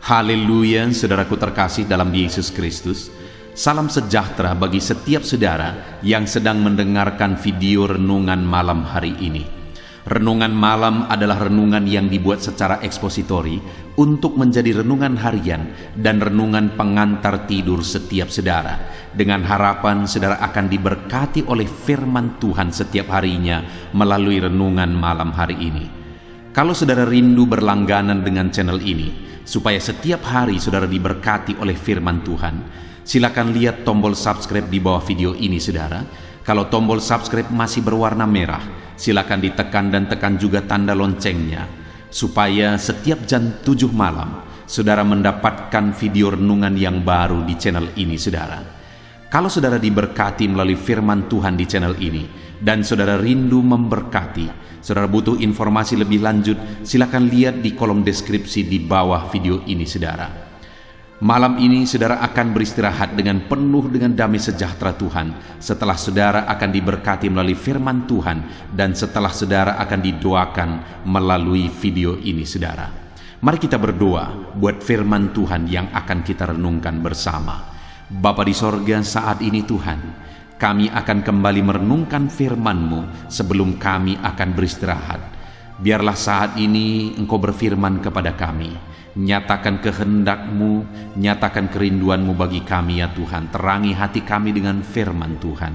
Haleluya, saudaraku terkasih dalam Yesus Kristus. Salam sejahtera bagi setiap saudara yang sedang mendengarkan video renungan malam hari ini. Renungan malam adalah renungan yang dibuat secara ekspositori untuk menjadi renungan harian dan renungan pengantar tidur setiap saudara, dengan harapan saudara akan diberkati oleh firman Tuhan setiap harinya melalui renungan malam hari ini. Kalau saudara rindu berlangganan dengan channel ini, supaya setiap hari saudara diberkati oleh firman Tuhan, silakan lihat tombol subscribe di bawah video ini saudara. Kalau tombol subscribe masih berwarna merah, silakan ditekan dan tekan juga tanda loncengnya, supaya setiap jam 7 malam, saudara mendapatkan video renungan yang baru di channel ini saudara. Kalau saudara diberkati melalui firman Tuhan di channel ini, dan saudara rindu memberkati, saudara butuh informasi lebih lanjut, silakan lihat di kolom deskripsi di bawah video ini saudara. Malam ini saudara akan beristirahat dengan penuh dengan damai sejahtera Tuhan setelah saudara akan diberkati melalui firman Tuhan dan setelah saudara akan didoakan melalui video ini saudara. Mari kita berdoa buat firman Tuhan yang akan kita renungkan bersama. Bapa di sorga, saat ini Tuhan, kami akan kembali merenungkan firman-Mu sebelum kami akan beristirahat. Biarlah saat ini Engkau berfirman kepada kami, nyatakan kehendak-Mu, nyatakan kerinduan-Mu bagi kami ya Tuhan. Terangi hati kami dengan firman Tuhan.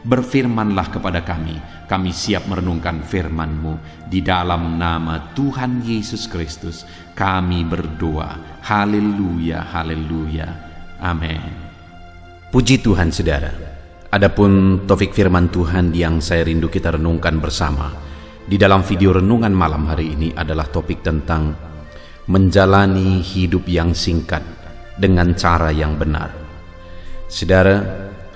Berfirmanlah kepada kami siap merenungkan firman-Mu. Di dalam nama Tuhan Yesus Kristus kami berdoa. Haleluya, haleluya, amin. Puji Tuhan saudara. Adapun topik firman Tuhan yang saya rindu kita renungkan bersama di dalam video renungan malam hari ini adalah topik tentang menjalani hidup yang singkat dengan cara yang benar. Saudara,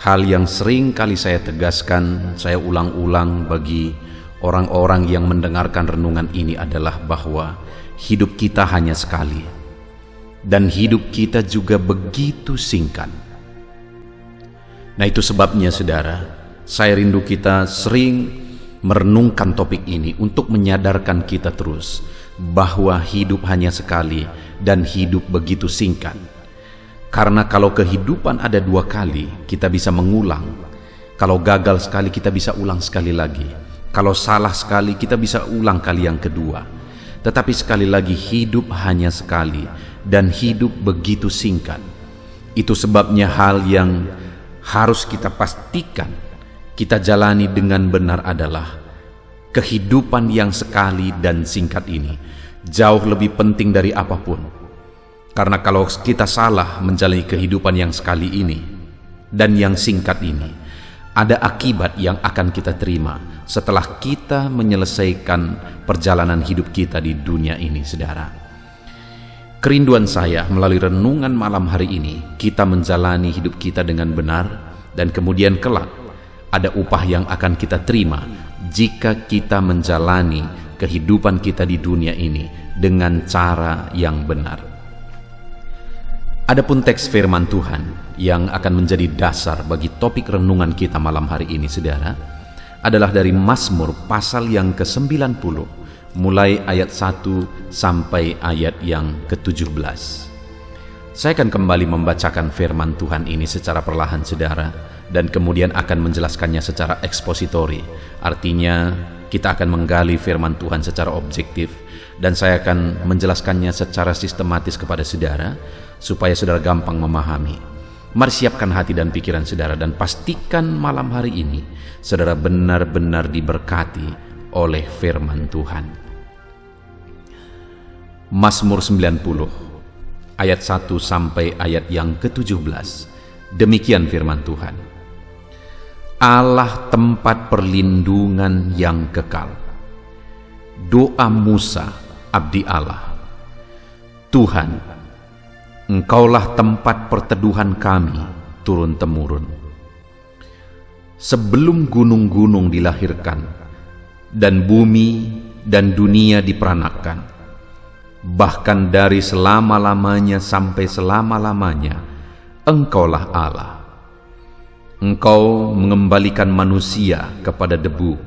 hal yang sering kali saya tegaskan, saya ulang-ulang bagi orang-orang yang mendengarkan renungan ini adalah bahwa hidup kita hanya sekali, dan hidup kita juga begitu singkat. Nah, itu sebabnya saudara, saya rindu kita sering merenungkan topik ini untuk menyadarkan kita terus bahwa hidup hanya sekali dan hidup begitu singkat. Karena kalau kehidupan ada 2 kali, kita bisa mengulang. Kalau gagal sekali, kita bisa ulang sekali lagi. Kalau salah sekali, kita bisa ulang kali yang kedua. Tetapi sekali lagi, hidup hanya sekali dan hidup begitu singkat. Itu sebabnya hal yang harus kita pastikan kita jalani dengan benar adalah kehidupan yang sekali dan singkat ini jauh lebih penting dari apapun. Karena kalau kita salah menjalani kehidupan yang sekali ini dan yang singkat ini, ada akibat yang akan kita terima setelah kita menyelesaikan perjalanan hidup kita di dunia ini saudara. Kerinduan saya melalui renungan malam hari ini, kita menjalani hidup kita dengan benar, dan kemudian kelak ada upah yang akan kita terima jika kita menjalani kehidupan kita di dunia ini dengan cara yang benar. Adapun teks firman Tuhan yang akan menjadi dasar bagi topik renungan kita malam hari ini saudara, adalah dari Mazmur pasal yang ke-90, mulai ayat 1 sampai ayat yang ke-17. Saya akan kembali membacakan firman Tuhan ini secara perlahan saudara, dan kemudian akan menjelaskannya secara ekspositori. Artinya kita akan menggali firman Tuhan secara objektif, dan saya akan menjelaskannya secara sistematis kepada saudara, supaya saudara gampang memahami. Mari siapkan hati dan pikiran saudara, dan pastikan malam hari ini saudara benar-benar diberkati oleh firman Tuhan. Mazmur 90 ayat 1 sampai ayat yang ke-17. Demikian firman Tuhan. Allah tempat perlindungan yang kekal. Doa Musa, abdi Allah. Tuhan, Engkaulah tempat perteduhan kami turun-temurun. Sebelum gunung-gunung dilahirkan dan bumi dan dunia diperanakan, bahkan dari selama-lamanya sampai selama-lamanya, Engkaulah Allah. Engkau mengembalikan manusia kepada debu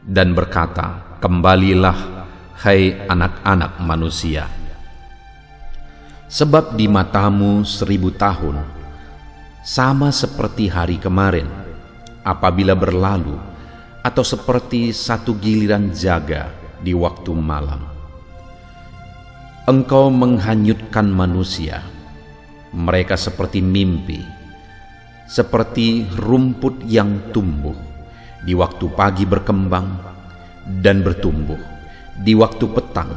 dan berkata, kembalilah hai anak-anak manusia. Sebab di matamu 1000 tahun sama seperti hari kemarin apabila berlalu, atau seperti satu giliran jaga di waktu malam. Engkau menghanyutkan manusia, mereka seperti mimpi, seperti rumput yang tumbuh, di waktu pagi berkembang dan bertumbuh, di waktu petang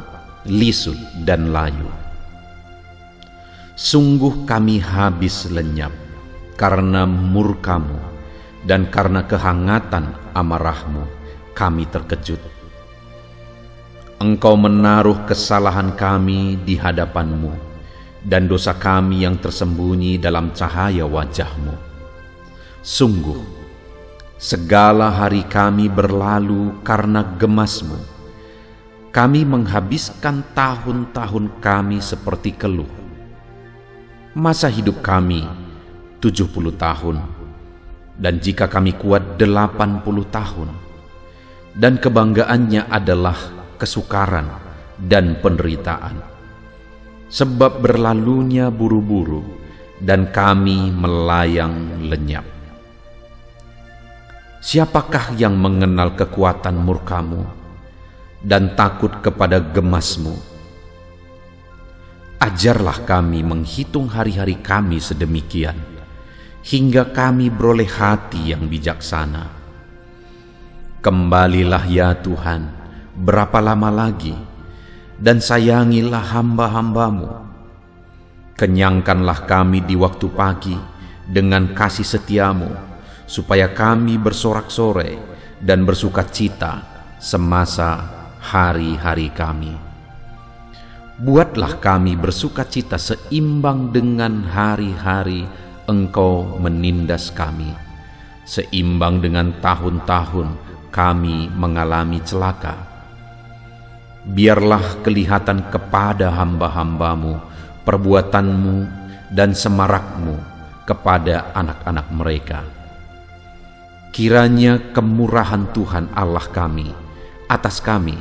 lisut dan layu. Sungguh kami habis lenyap karena murkamu, dan karena kehangatan amarahmu kami terkejut. Engkau menaruh kesalahan kami di hadapanmu, dan dosa kami yang tersembunyi dalam cahaya wajahmu. Sungguh, segala hari kami berlalu karena gemasmu. Kami menghabiskan tahun-tahun kami seperti keluh. Masa hidup kami 70 tahun, dan jika kami kuat 80 tahun, dan kebanggaannya adalah kesukaran dan penderitaan. Sebab berlalunya buru-buru, dan kami melayang lenyap. Siapakah yang mengenal kekuatan murkamu dan takut kepada gemasmu? Ajarlah kami menghitung hari-hari kami sedemikian, hingga kami beroleh hati yang bijaksana. Kembalilah ya Tuhan, berapa lama lagi, dan sayangilah hamba-hambamu. Kenyangkanlah kami di waktu pagi dengan kasih setiamu, supaya kami bersorak-sorai dan bersukacita semasa hari-hari kami. Buatlah kami bersukacita seimbang dengan hari-hari Engkau menindas kami, seimbang dengan tahun-tahun kami mengalami celaka. Biarlah kelihatan kepada hamba-hambamu perbuatanmu dan semarakmu kepada anak-anak mereka. Kiranya kemurahan Tuhan Allah kami atas kami,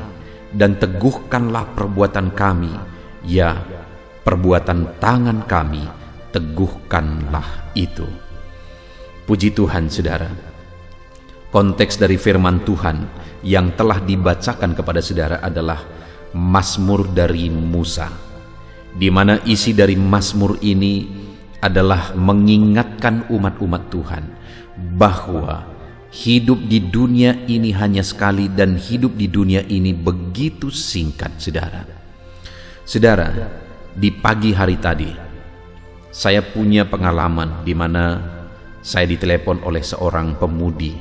dan teguhkanlah perbuatan kami, ya perbuatan tangan kami, teguhkanlah itu. Puji Tuhan, saudara. Konteks dari firman Tuhan yang telah dibacakan kepada saudara adalah Mazmur dari Musa, di mana isi dari Mazmur ini adalah mengingatkan umat-umat Tuhan bahwa hidup di dunia ini hanya sekali, dan hidup di dunia ini begitu singkat, saudara. Saudara, di pagi hari tadi saya punya pengalaman di mana saya ditelepon oleh seorang pemudi,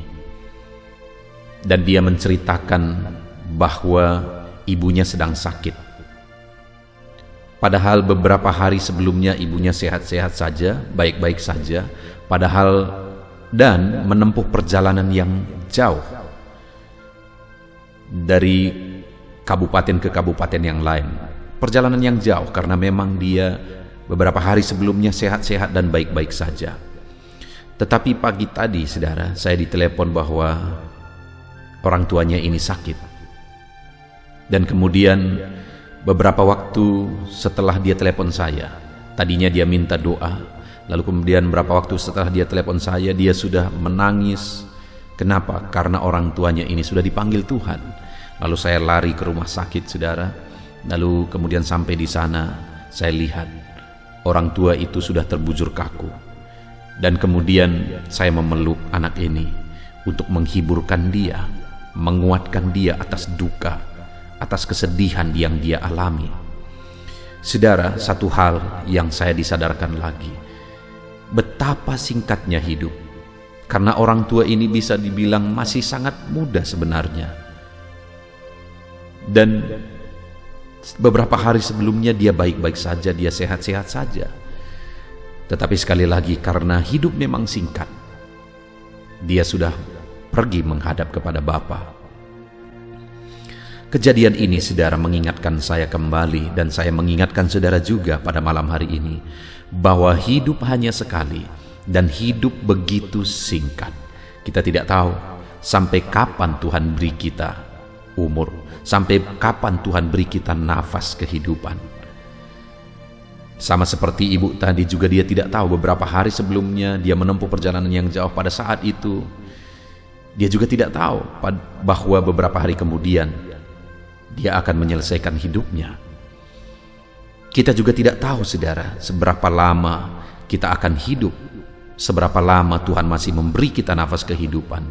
dan dia menceritakan bahwa ibunya sedang sakit. Padahal beberapa hari sebelumnya ibunya sehat-sehat saja, baik-baik saja, padahal dan menempuh perjalanan yang jauh dari kabupaten ke kabupaten yang lain. Perjalanan yang jauh karena memang dia beberapa hari sebelumnya sehat-sehat dan baik-baik saja. Tetapi pagi tadi, saudara, saya ditelepon bahwa orang tuanya ini sakit. Dan kemudian beberapa waktu setelah dia telepon saya, tadinya dia minta doa, lalu kemudian beberapa waktu setelah dia telepon saya, dia sudah menangis. Kenapa? Karena orang tuanya ini sudah dipanggil Tuhan. Lalu saya lari ke rumah sakit, saudara. Lalu kemudian sampai di sana, saya lihat orang tua itu sudah terbujur kaku. Dan kemudian saya memeluk anak ini untuk menghiburkan dia, menguatkan dia atas duka, atas kesedihan yang dia alami. Saudara, satu hal yang saya disadarkan lagi, betapa singkatnya hidup. Karena orang tua ini bisa dibilang masih sangat muda sebenarnya. Dan beberapa hari sebelumnya dia baik-baik saja, dia sehat-sehat saja. Tetapi sekali lagi, karena hidup memang singkat, dia sudah pergi menghadap kepada Bapa. Kejadian ini, saudara, mengingatkan saya kembali, dan saya mengingatkan saudara juga pada malam hari ini, bahwa hidup hanya sekali, dan hidup begitu singkat. Kita tidak tahu sampai kapan Tuhan beri kita umur, sampai kapan Tuhan beri kita nafas kehidupan. Sama seperti ibu tadi juga, dia tidak tahu beberapa hari sebelumnya dia menempuh perjalanan yang jauh. Pada saat itu dia juga tidak tahu bahwa beberapa hari kemudian dia akan menyelesaikan hidupnya. Kita juga tidak tahu, saudara, seberapa lama kita akan hidup, seberapa lama Tuhan masih memberi kita nafas kehidupan.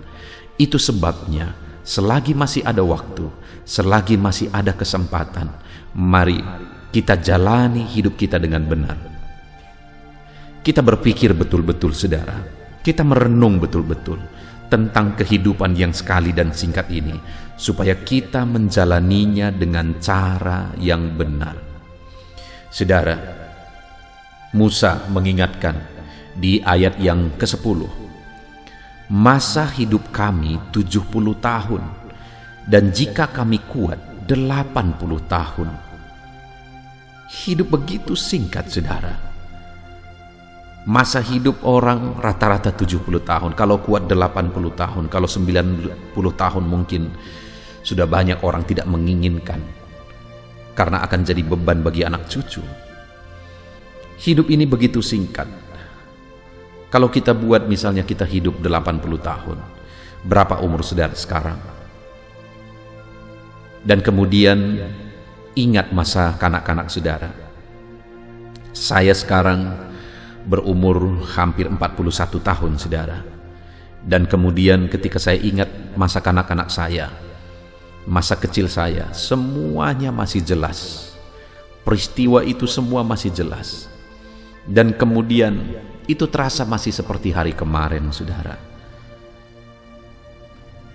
Itu sebabnya selagi masih ada waktu, selagi masih ada kesempatan, mari kita jalani hidup kita dengan benar. Kita berpikir betul-betul, saudara. Kita merenung betul-betul tentang kehidupan yang sekali dan singkat ini, supaya kita menjalaninya dengan cara yang benar. Saudara, Musa mengingatkan di ayat yang ke-10, masa hidup kami 70 tahun, dan jika kami kuat 80 tahun. Hidup begitu singkat, saudara. Masa hidup orang rata-rata 70 tahun, kalau kuat 80 tahun, kalau 90 tahun mungkin sudah banyak orang tidak menginginkan, karena akan jadi beban bagi anak cucu. Hidup ini begitu singkat. Kalau kita buat misalnya kita hidup 80 tahun, berapa umur saudara sekarang? Dan kemudian ingat masa kanak-kanak saudara. Saya sekarang berumur hampir 41 tahun, saudara. Dan kemudian ketika saya ingat masa kanak-kanak saya, masa kecil saya, semuanya masih jelas. Peristiwa itu semua masih jelas. Dan kemudian itu terasa masih seperti hari kemarin, saudara.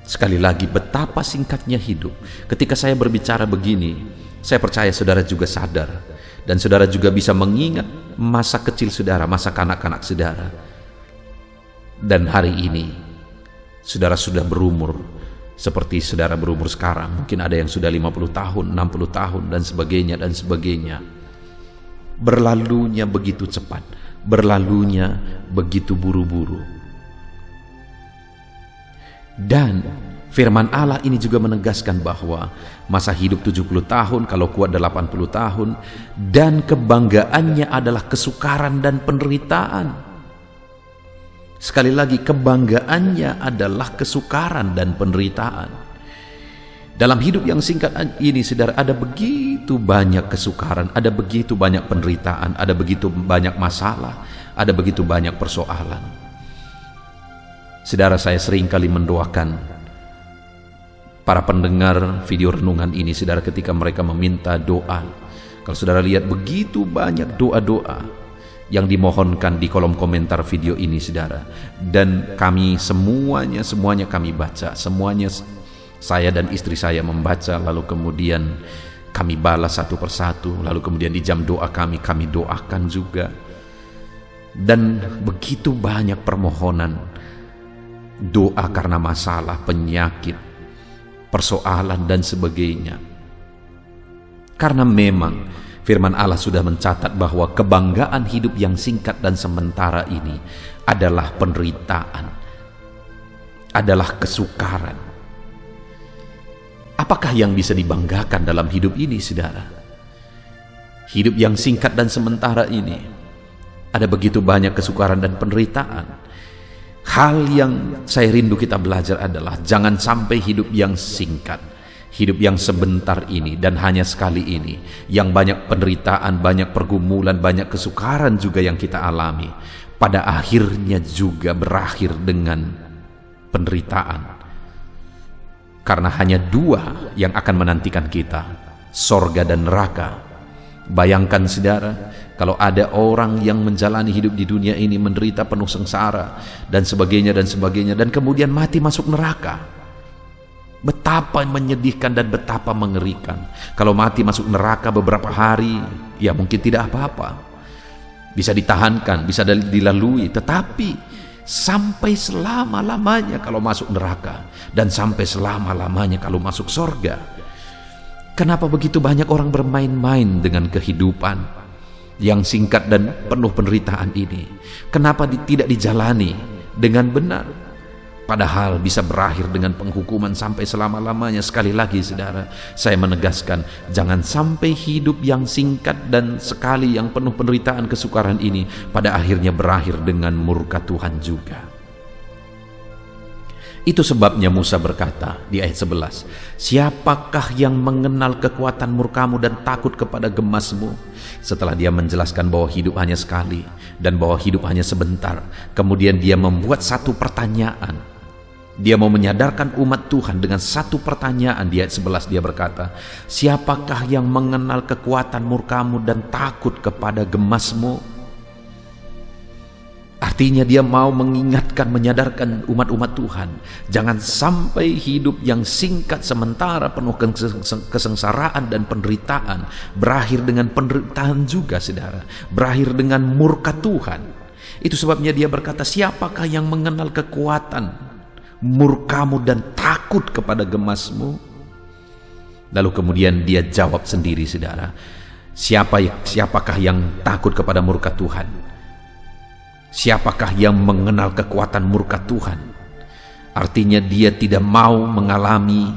Sekali lagi, betapa singkatnya hidup. Ketika saya berbicara begini, saya percaya saudara juga sadar, dan saudara juga bisa mengingat masa kecil saudara, masa kanak-kanak saudara. Dan hari ini saudara sudah berumur seperti saudara berumur sekarang. Mungkin ada yang sudah 50 tahun, 60 tahun, dan sebagainya, dan sebagainya. Berlalunya begitu cepat, berlalunya begitu buru-buru. Dan firman Allah ini juga menegaskan bahwa masa hidup 70 tahun, kalau kuat 80 tahun, dan kebanggaannya adalah kesukaran dan penderitaan. Sekali lagi, kebanggaannya adalah kesukaran dan penderitaan. Dalam hidup yang singkat ini, saudara, ada begitu banyak kesukaran, ada begitu banyak penderitaan, ada begitu banyak masalah, ada begitu banyak persoalan. Saudara, saya seringkali mendoakan para pendengar video renungan ini, saudara, ketika mereka meminta doa. Kalau saudara lihat begitu banyak doa-doa yang dimohonkan di kolom komentar video ini, saudara. Dan kami semuanya kami baca, semuanya saya dan istri saya membaca, lalu kemudian kami balas satu persatu, lalu kemudian di jam doa kami doakan juga. Dan begitu banyak permohonan doa karena masalah, penyakit, persoalan, dan sebagainya. Karena memang firman Allah sudah mencatat bahwa kebanggaan hidup yang singkat dan sementara ini adalah penderitaan, adalah kesukaran. Apakah yang bisa dibanggakan dalam hidup ini, saudara? Hidup yang singkat dan sementara ini ada begitu banyak kesukaran dan penderitaan. Hal yang saya rindu kita belajar adalah jangan sampai hidup yang singkat, hidup yang sebentar ini dan hanya sekali ini, yang banyak penderitaan, banyak pergumulan, banyak kesukaran juga yang kita alami, pada akhirnya juga berakhir dengan penderitaan. Karena hanya dua yang akan menantikan kita, sorga dan neraka. Bayangkan, saudara, kalau ada orang yang menjalani hidup di dunia ini menderita penuh sengsara dan sebagainya, dan kemudian mati masuk neraka. Betapa menyedihkan dan betapa mengerikan. Kalau mati masuk neraka beberapa hari, ya mungkin tidak apa-apa, bisa ditahankan, bisa dilalui. Tetapi sampai selama-lamanya kalau masuk neraka, dan sampai selama-lamanya kalau masuk sorga. Kenapa begitu banyak orang bermain-main dengan kehidupan yang singkat dan penuh penderitaan ini? Kenapa tidak dijalani dengan benar? padahal bisa berakhir dengan penghukuman sampai selama-lamanya. Sekali lagi saudara, saya menegaskan, jangan sampai hidup yang singkat dan sekali yang penuh penderitaan kesukaran ini pada akhirnya berakhir dengan murka Tuhan juga. Itu sebabnya Musa berkata di ayat 11, siapakah yang mengenal kekuatan murkamu dan takut kepada gemasmu? Setelah dia menjelaskan bahwa hidup hanya sekali dan bahwa hidup hanya sebentar, kemudian dia membuat satu pertanyaan. Dia mau menyadarkan umat Tuhan dengan satu pertanyaan. Di ayat 11 dia berkata, siapakah yang mengenal kekuatan murkamu dan takut kepada gemasmu? Artinya dia mau mengingatkan, menyadarkan umat-umat Tuhan, jangan sampai hidup yang singkat sementara penuh kesengsaraan dan penderitaan berakhir dengan penderitaan juga saudara, berakhir dengan murka Tuhan. Itu sebabnya dia berkata, siapakah yang mengenal kekuatan murkamu dan takut kepada gemasmu? Lalu kemudian dia jawab sendiri saudara, siapakah yang takut kepada murka Tuhan? Siapakah yang mengenal kekuatan murka Tuhan? Artinya dia tidak mau mengalami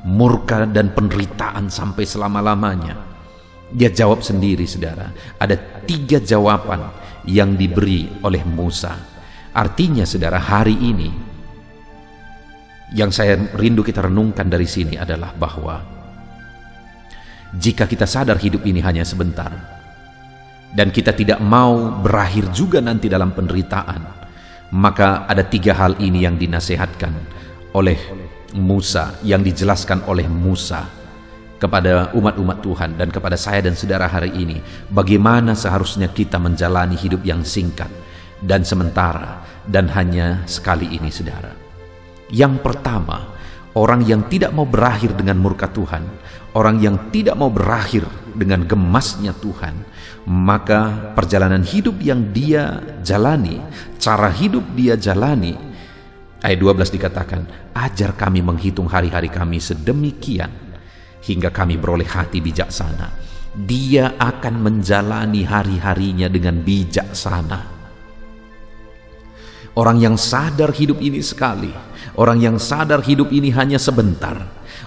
murka dan penderitaan sampai selama-lamanya. Dia jawab sendiri saudara. Ada 3 jawaban yang diberi oleh Musa. Artinya saudara, hari ini yang saya rindu kita renungkan dari sini adalah bahwa jika kita sadar hidup ini hanya sebentar, dan kita tidak mau berakhir juga nanti dalam penderitaan, maka ada 3 hal ini yang dinasehatkan oleh Musa, yang dijelaskan oleh Musa kepada umat-umat Tuhan dan kepada saya dan saudara hari ini, bagaimana seharusnya kita menjalani hidup yang singkat dan sementara dan hanya sekali ini saudara. Yang pertama, orang yang tidak mau berakhir dengan murka Tuhan, orang yang tidak mau berakhir dengan gemasnya Tuhan, maka perjalanan hidup yang dia jalani, cara hidup dia jalani, ayat 12 dikatakan, ajar kami menghitung hari-hari kami sedemikian hingga kami beroleh hati bijaksana. Dia akan menjalani hari-harinya dengan bijaksana. Orang yang sadar hidup ini sekali, orang yang sadar hidup ini hanya sebentar,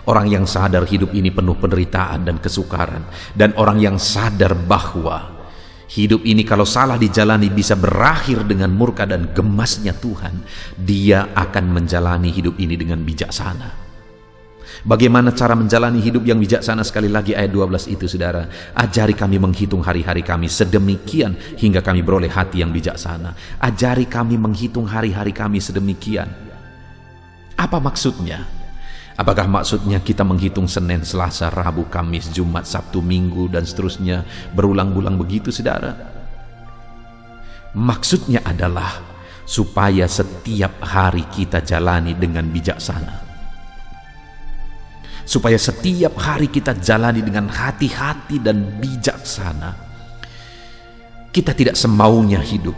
orang yang sadar hidup ini penuh penderitaan dan kesukaran, dan orang yang sadar bahwa hidup ini kalau salah dijalani bisa berakhir dengan murka dan gemasnya Tuhan, dia akan menjalani hidup ini dengan bijaksana. Bagaimana cara menjalani hidup yang bijaksana? Sekali lagi ayat 12 itu saudara, ajari kami menghitung hari-hari kami sedemikian hingga kami beroleh hati yang bijaksana. Ajari kami menghitung hari-hari kami sedemikian. Apa maksudnya? Apakah maksudnya kita menghitung Senin, Selasa, Rabu, Kamis, Jumat, Sabtu, Minggu dan seterusnya berulang-ulang begitu saudara? Maksudnya adalah supaya setiap hari kita jalani dengan bijaksana. Supaya setiap hari kita jalani dengan hati-hati dan bijaksana. Kita tidak semaunya hidup,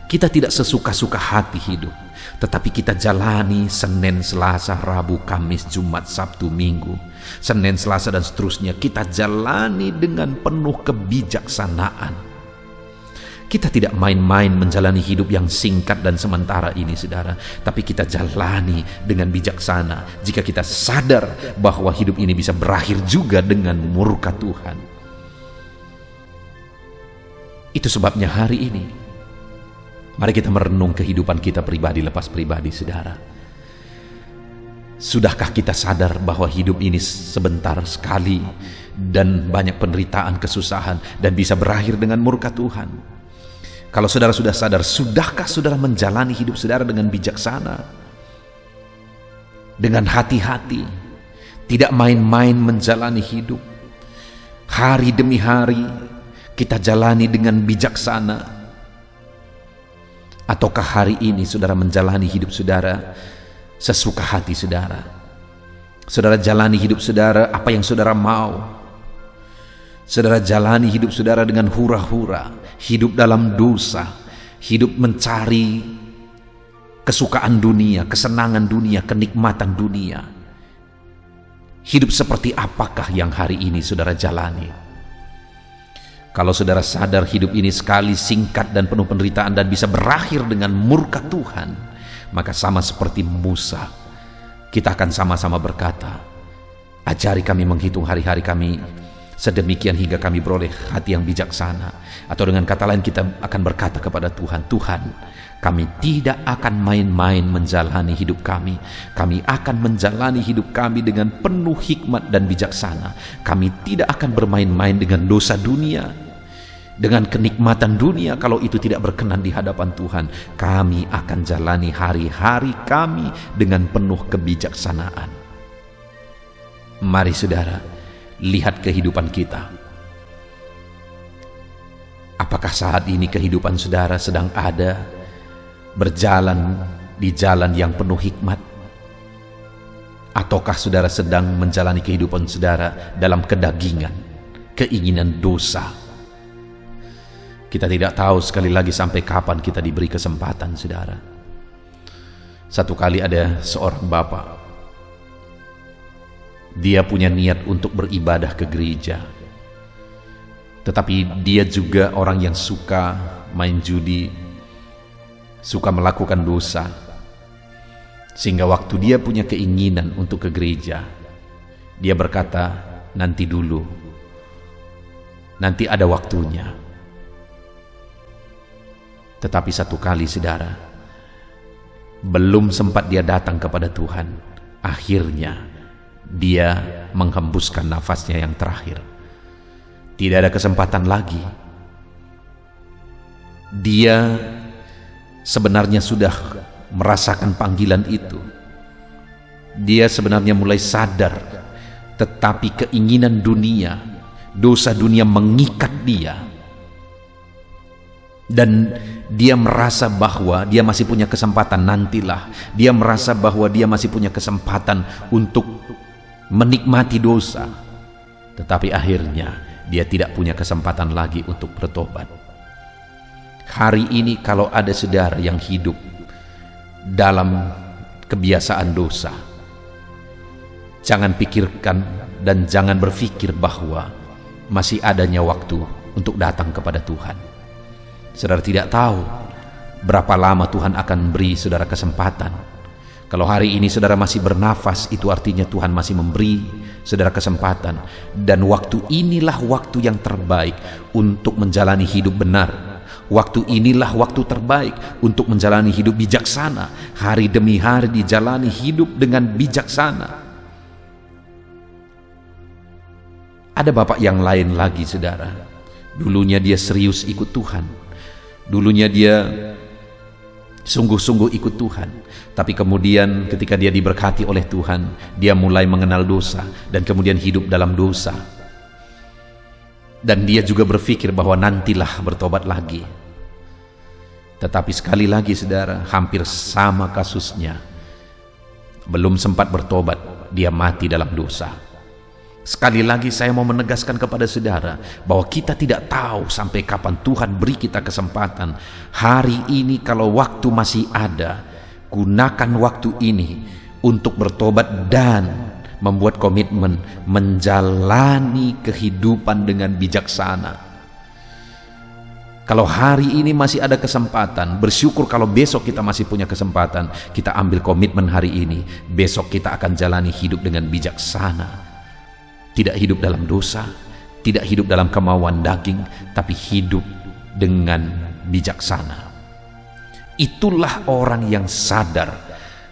kita tidak sesuka-suka hati hidup, tetapi kita jalani Senin, Selasa, Rabu, Kamis, Jumat, Sabtu, Minggu, Senin, Selasa dan seterusnya. Kita jalani dengan penuh kebijaksanaan. Kita tidak main-main menjalani hidup yang singkat dan sementara ini saudara, tapi kita jalani dengan bijaksana jika kita sadar bahwa hidup ini bisa berakhir juga dengan murka Tuhan. Itu sebabnya hari ini mari kita merenung kehidupan kita pribadi lepas pribadi saudara. Sudahkah kita sadar bahwa hidup ini sebentar sekali dan banyak penderitaan, kesusahan, dan bisa berakhir dengan murka Tuhan? Kalau saudara sudah sadar, sudahkah saudara menjalani hidup saudara dengan bijaksana? Dengan hati-hati, tidak main-main menjalani hidup. Hari demi hari kita jalani dengan bijaksana. Ataukah hari ini saudara menjalani hidup saudara sesuka hati saudara? Saudara jalani hidup saudara apa yang saudara mau. Saudara jalani hidup saudara dengan hura-hura, hidup dalam dosa, hidup mencari kesukaan dunia, kesenangan dunia, kenikmatan dunia. Hidup seperti apakah yang hari ini saudara jalani? Kalau saudara sadar hidup ini sekali, singkat dan penuh penderitaan dan bisa berakhir dengan murka Tuhan, maka sama seperti Musa, kita akan sama-sama berkata, ajari kami menghitung hari-hari kami sedemikian hingga kami beroleh hati yang bijaksana. Atau dengan kata lain, kita akan berkata kepada Tuhan, Tuhan, kami tidak akan main-main menjalani hidup kami. Kami akan menjalani hidup kami dengan penuh hikmat dan bijaksana. Kami tidak akan bermain-main dengan dosa dunia, dengan kenikmatan dunia. Kalau itu tidak berkenan di hadapan Tuhan, kami akan jalani hari-hari kami dengan penuh kebijaksanaan. Mari saudara, lihat kehidupan kita. Apakah saat ini kehidupan saudara sedang ada berjalan di jalan yang penuh hikmat? Ataukah saudara sedang menjalani kehidupan saudara dalam kedagingan, keinginan dosa? Kita tidak tahu sekali lagi sampai kapan kita diberi kesempatan, saudara. Satu kali ada seorang bapak, dia punya niat untuk beribadah ke gereja, tetapi dia juga orang yang suka main judi, suka melakukan dosa. Sehingga waktu dia punya keinginan untuk ke gereja, dia berkata, nanti dulu, nanti ada waktunya. Tetapi satu kali saudara, belum sempat dia datang kepada Tuhan, akhirnya dia menghembuskan nafasnya yang terakhir. Tidak ada kesempatan lagi. Dia sebenarnya sudah merasakan panggilan itu. Dia sebenarnya mulai sadar, tetapi keinginan dunia, dosa dunia mengikat dia. Dan dia merasa bahwa dia masih punya kesempatan nantilah. Dia merasa bahwa dia masih punya kesempatan untuk menikmati dosa. Tetapi akhirnya dia tidak punya kesempatan lagi untuk bertobat. Hari ini kalau ada saudara yang hidup dalam kebiasaan dosa, jangan pikirkan dan jangan berpikir bahwa masih adanya waktu untuk datang kepada Tuhan. Saudara tidak tahu berapa lama Tuhan akan beri saudara kesempatan. Kalau hari ini saudara masih bernafas, itu artinya Tuhan masih memberi saudara kesempatan. Dan waktu inilah waktu yang terbaik untuk menjalani hidup benar. Waktu inilah waktu terbaik untuk menjalani hidup bijaksana. Hari demi hari dijalani hidup dengan bijaksana. Ada bapak yang lain lagi saudara. Dulunya dia serius ikut Tuhan. Dulunya dia sungguh-sungguh ikut Tuhan. Tapi kemudian ketika dia diberkati oleh Tuhan, dia mulai mengenal dosa dan kemudian hidup dalam dosa. Dan dia juga berpikir bahwa nantilah bertobat lagi. Tetapi sekali lagi saudara, hampir sama kasusnya. Belum sempat bertobat, dia mati dalam dosa. Sekali lagi saya mau menegaskan kepada saudara bahwa kita tidak tahu sampai kapan Tuhan beri kita kesempatan. Hari ini kalau waktu masih ada, gunakan waktu ini untuk bertobat dan membuat komitmen menjalani kehidupan dengan bijaksana. Kalau hari ini masih ada kesempatan, bersyukur. Kalau besok kita masih punya kesempatan, kita ambil komitmen hari ini. Besok kita akan jalani hidup dengan bijaksana. Tidak hidup dalam dosa, tidak hidup dalam kemauan daging, tapi hidup dengan bijaksana. Itulah orang yang sadar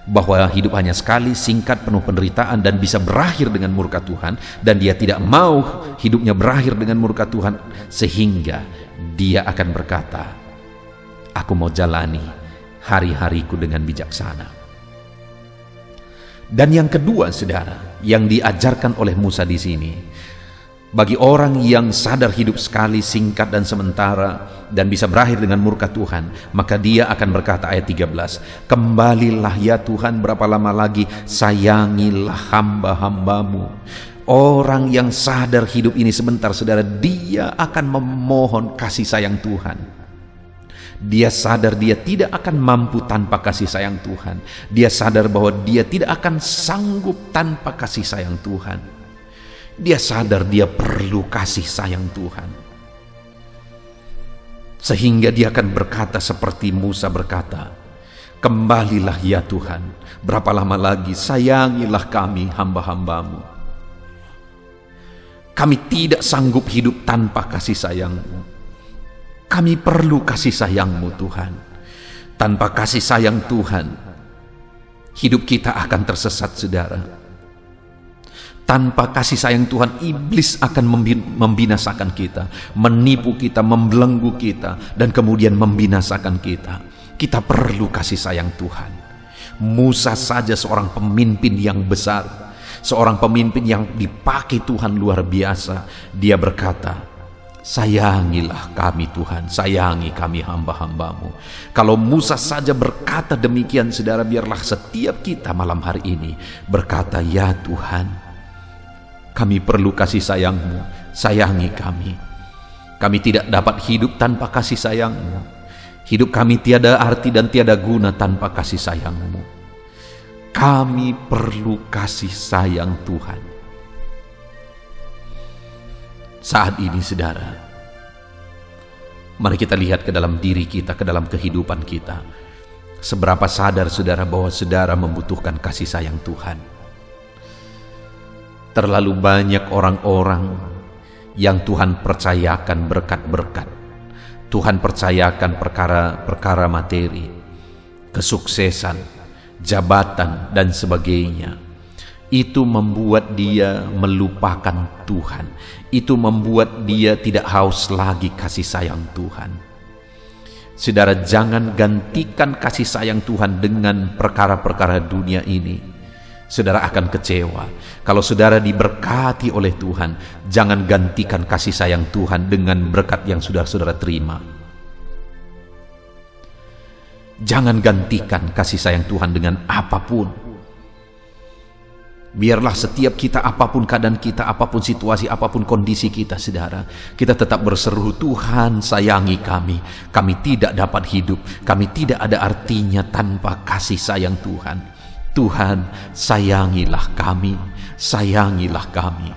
bahwa hidup hanya sekali, singkat, penuh penderitaan, dan bisa berakhir dengan murka Tuhan. Dan dia tidak mau hidupnya berakhir dengan murka Tuhan, sehingga dia akan berkata, aku mau jalani hari-hariku dengan bijaksana. Dan yang kedua saudara, yang diajarkan oleh Musa di sini, bagi orang yang sadar hidup sekali, singkat dan sementara, dan bisa berakhir dengan murka Tuhan, maka dia akan berkata ayat 13, kembalilah ya Tuhan, berapa lama lagi, sayangilah hamba-hambamu. Orang yang sadar hidup ini sebentar saudara, dia akan memohon kasih sayang Tuhan. Dia sadar dia tidak akan mampu tanpa kasih sayang Tuhan. Dia sadar bahwa dia tidak akan sanggup tanpa kasih sayang Tuhan. Dia sadar dia perlu kasih sayang Tuhan. Sehingga dia akan berkata seperti Musa berkata, Kembalilah ya Tuhan, berapa lama lagi, sayangilah kami hamba-hambamu. Kami tidak sanggup hidup tanpa kasih sayang-Mu. Kami perlu kasih sayang-Mu Tuhan. Tanpa kasih sayang Tuhan, hidup kita akan tersesat saudara. Tanpa kasih sayang Tuhan, iblis akan membinasakan kita, menipu kita, membelenggu kita, dan kemudian membinasakan kita. Kita perlu kasih sayang Tuhan. Musa saja seorang pemimpin yang besar, seorang pemimpin yang dipakai Tuhan luar biasa. Dia berkata, sayangilah kami Tuhan, sayangi kami hamba-hambamu. Kalau Musa saja berkata demikian saudara, biarlah setiap kita malam hari ini berkata, ya Tuhan, kami perlu kasih sayang-Mu, sayangi kami. Kami tidak dapat hidup tanpa kasih sayang-Mu. Hidup kami tiada arti dan tiada guna tanpa kasih sayang-Mu. Kami perlu kasih sayang Tuhan. Saat ini saudara, mari kita lihat ke dalam diri kita, ke dalam kehidupan kita. Seberapa sadar saudara bahwa saudara membutuhkan kasih sayang Tuhan. Terlalu banyak orang-orang yang Tuhan percayakan berkat-berkat. Tuhan percayakan perkara-perkara materi, kesuksesan, jabatan, dan sebagainya. Itu membuat dia melupakan Tuhan. Itu membuat dia tidak haus lagi kasih sayang Tuhan. Saudara, jangan gantikan kasih sayang Tuhan dengan perkara-perkara dunia ini. Saudara akan kecewa. Kalau saudara diberkati oleh Tuhan, jangan gantikan kasih sayang Tuhan dengan berkat yang sudah saudara terima. Jangan gantikan kasih sayang Tuhan dengan apapun. Biarlah setiap kita, apapun keadaan kita, apapun situasi, apapun kondisi kita saudara, kita tetap berseru, Tuhan sayangi kami. Kami tidak dapat hidup, kami tidak ada artinya tanpa kasih sayang Tuhan. Tuhan sayangilah kami, sayangilah kami.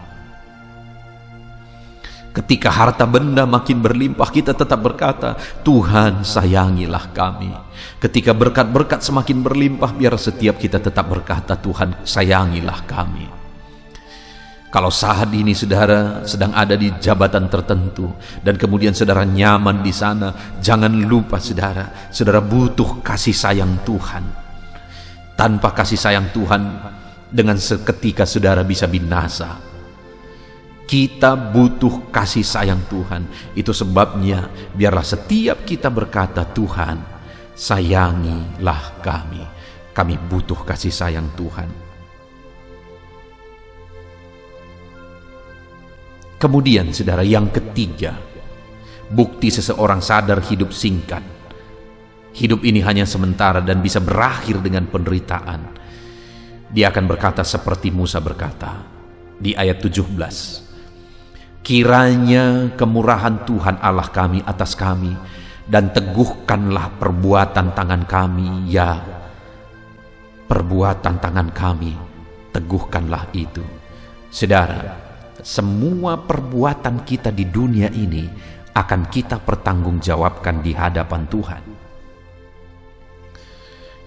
Ketika harta benda makin berlimpah, kita tetap berkata, Tuhan sayangilah kami. Ketika berkat-berkat semakin berlimpah, biar setiap kita tetap berkata, Tuhan sayangilah kami. Kalau saat ini saudara sedang ada di jabatan tertentu dan kemudian saudara nyaman di sana, jangan lupa saudara, saudara butuh kasih sayang Tuhan. Tanpa kasih sayang Tuhan, dengan seketika saudara bisa binasa. Kita butuh kasih sayang Tuhan. Itu sebabnya biarlah setiap kita berkata, Tuhan sayangilah kami. Kami butuh kasih sayang Tuhan. Kemudian saudara, yang ketiga, bukti seseorang sadar hidup singkat. Hidup ini hanya sementara dan bisa berakhir dengan penderitaan. Dia akan berkata seperti Musa berkata di ayat 17. Kiranya kemurahan Tuhan Allah kami atas kami, dan teguhkanlah perbuatan tangan kami, ya perbuatan tangan kami, teguhkanlah itu. Saudara, semua perbuatan kita di dunia ini akan kita pertanggungjawabkan di hadapan Tuhan.